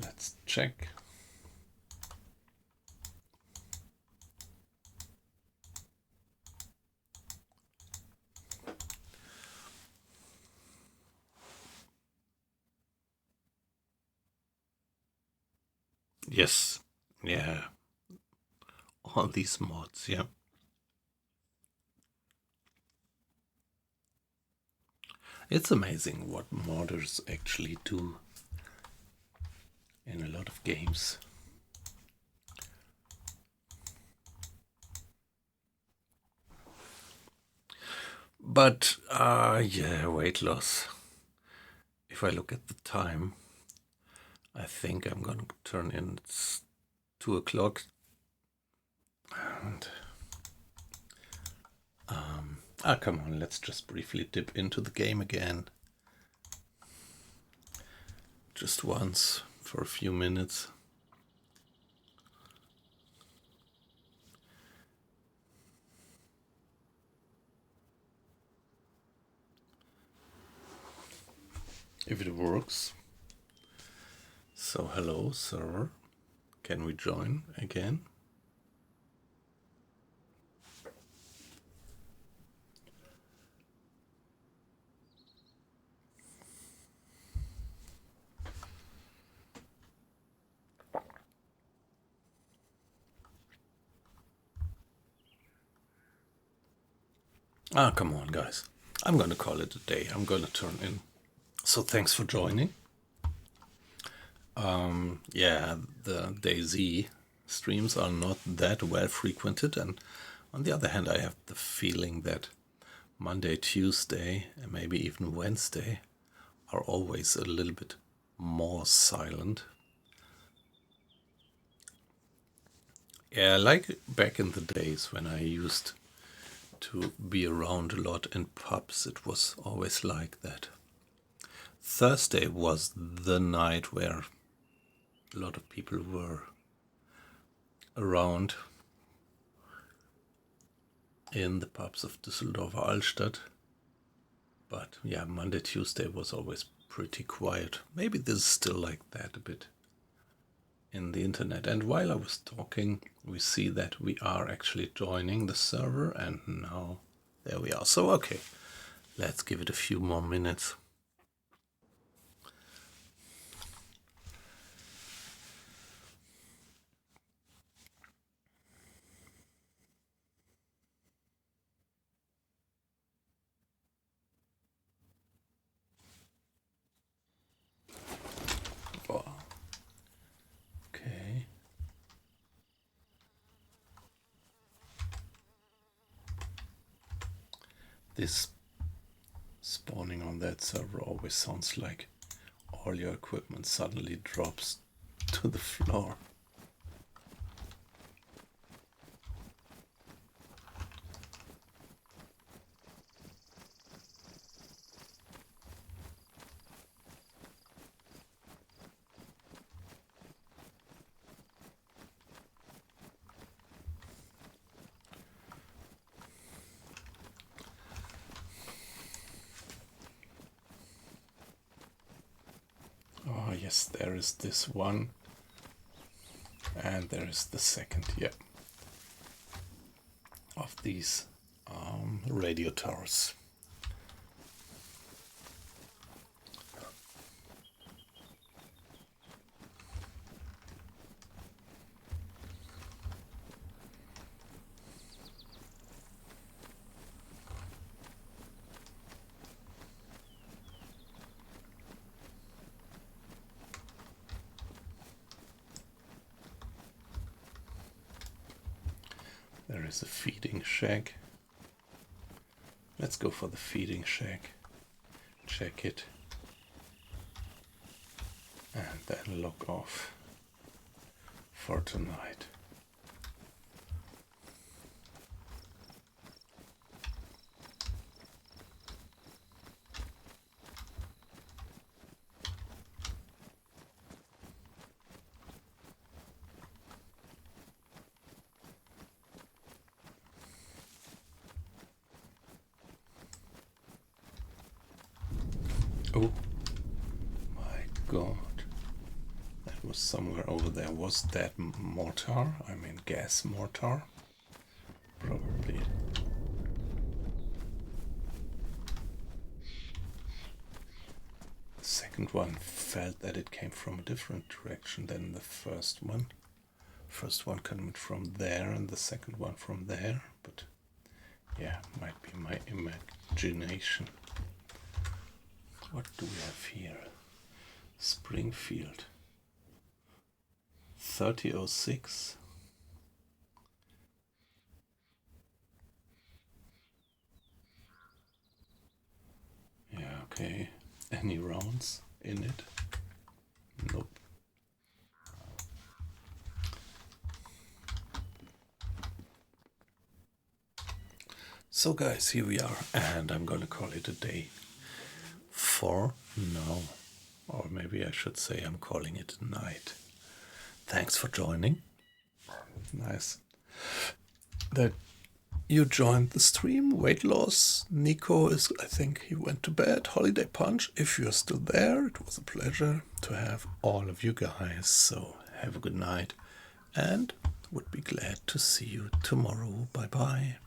Let's check. Yes, yeah, all these mods, yeah. It's amazing what modders actually do in a lot of games. But, yeah, weight loss. If I look at the time, I think I'm gonna turn in. It's 2 o'clock. And, come on, let's just briefly dip into the game again. Just once, for a few minutes. If it works. So, hello, server. Can we join again? Come on, guys. I'm gonna call it a day. I'm gonna turn in. So thanks for joining. Yeah, the DayZ streams are not that well frequented, and on the other hand, I have the feeling that Monday, Tuesday, and maybe even Wednesday are always a little bit more silent. Yeah, like back in the days when I used to be around a lot in pubs, it was always like that. Thursday was the night where a lot of people were around in the pubs of Düsseldorfer Altstadt. But yeah, Monday, Tuesday was always pretty quiet. Maybe this is still like that a bit in the internet. And while I was talking, we see that we are actually joining the server, and now there we are. So, okay, let's give it a few more minutes. Oh, okay. This spawning on that server always sounds like all your equipment suddenly drops to the floor. Oh yes, there is this one, and there is the second, yeah, of these radio towers. There is a feeding shack. Let's go for the feeding shack. Check it. And then log off for tonight. Oh my god. That was somewhere over there. Was that mortar? I mean gas mortar? Probably. The second one felt that it came from a different direction than the first one. First one coming from there and the second one from there, but yeah, might be my imagination. What do we have here? Springfield 3006. Yeah, okay. Any rounds in it? Nope. So guys, here we are, and I'm gonna call it a day for now. Or maybe I should say I'm calling it a night. Thanks for joining. Nice that you joined the stream. Weight loss. Nico is, I think he went to bed. Holiday Punch, if you're still there, it was a pleasure to have all of you guys. So have a good night and would be glad to see you tomorrow. Bye bye.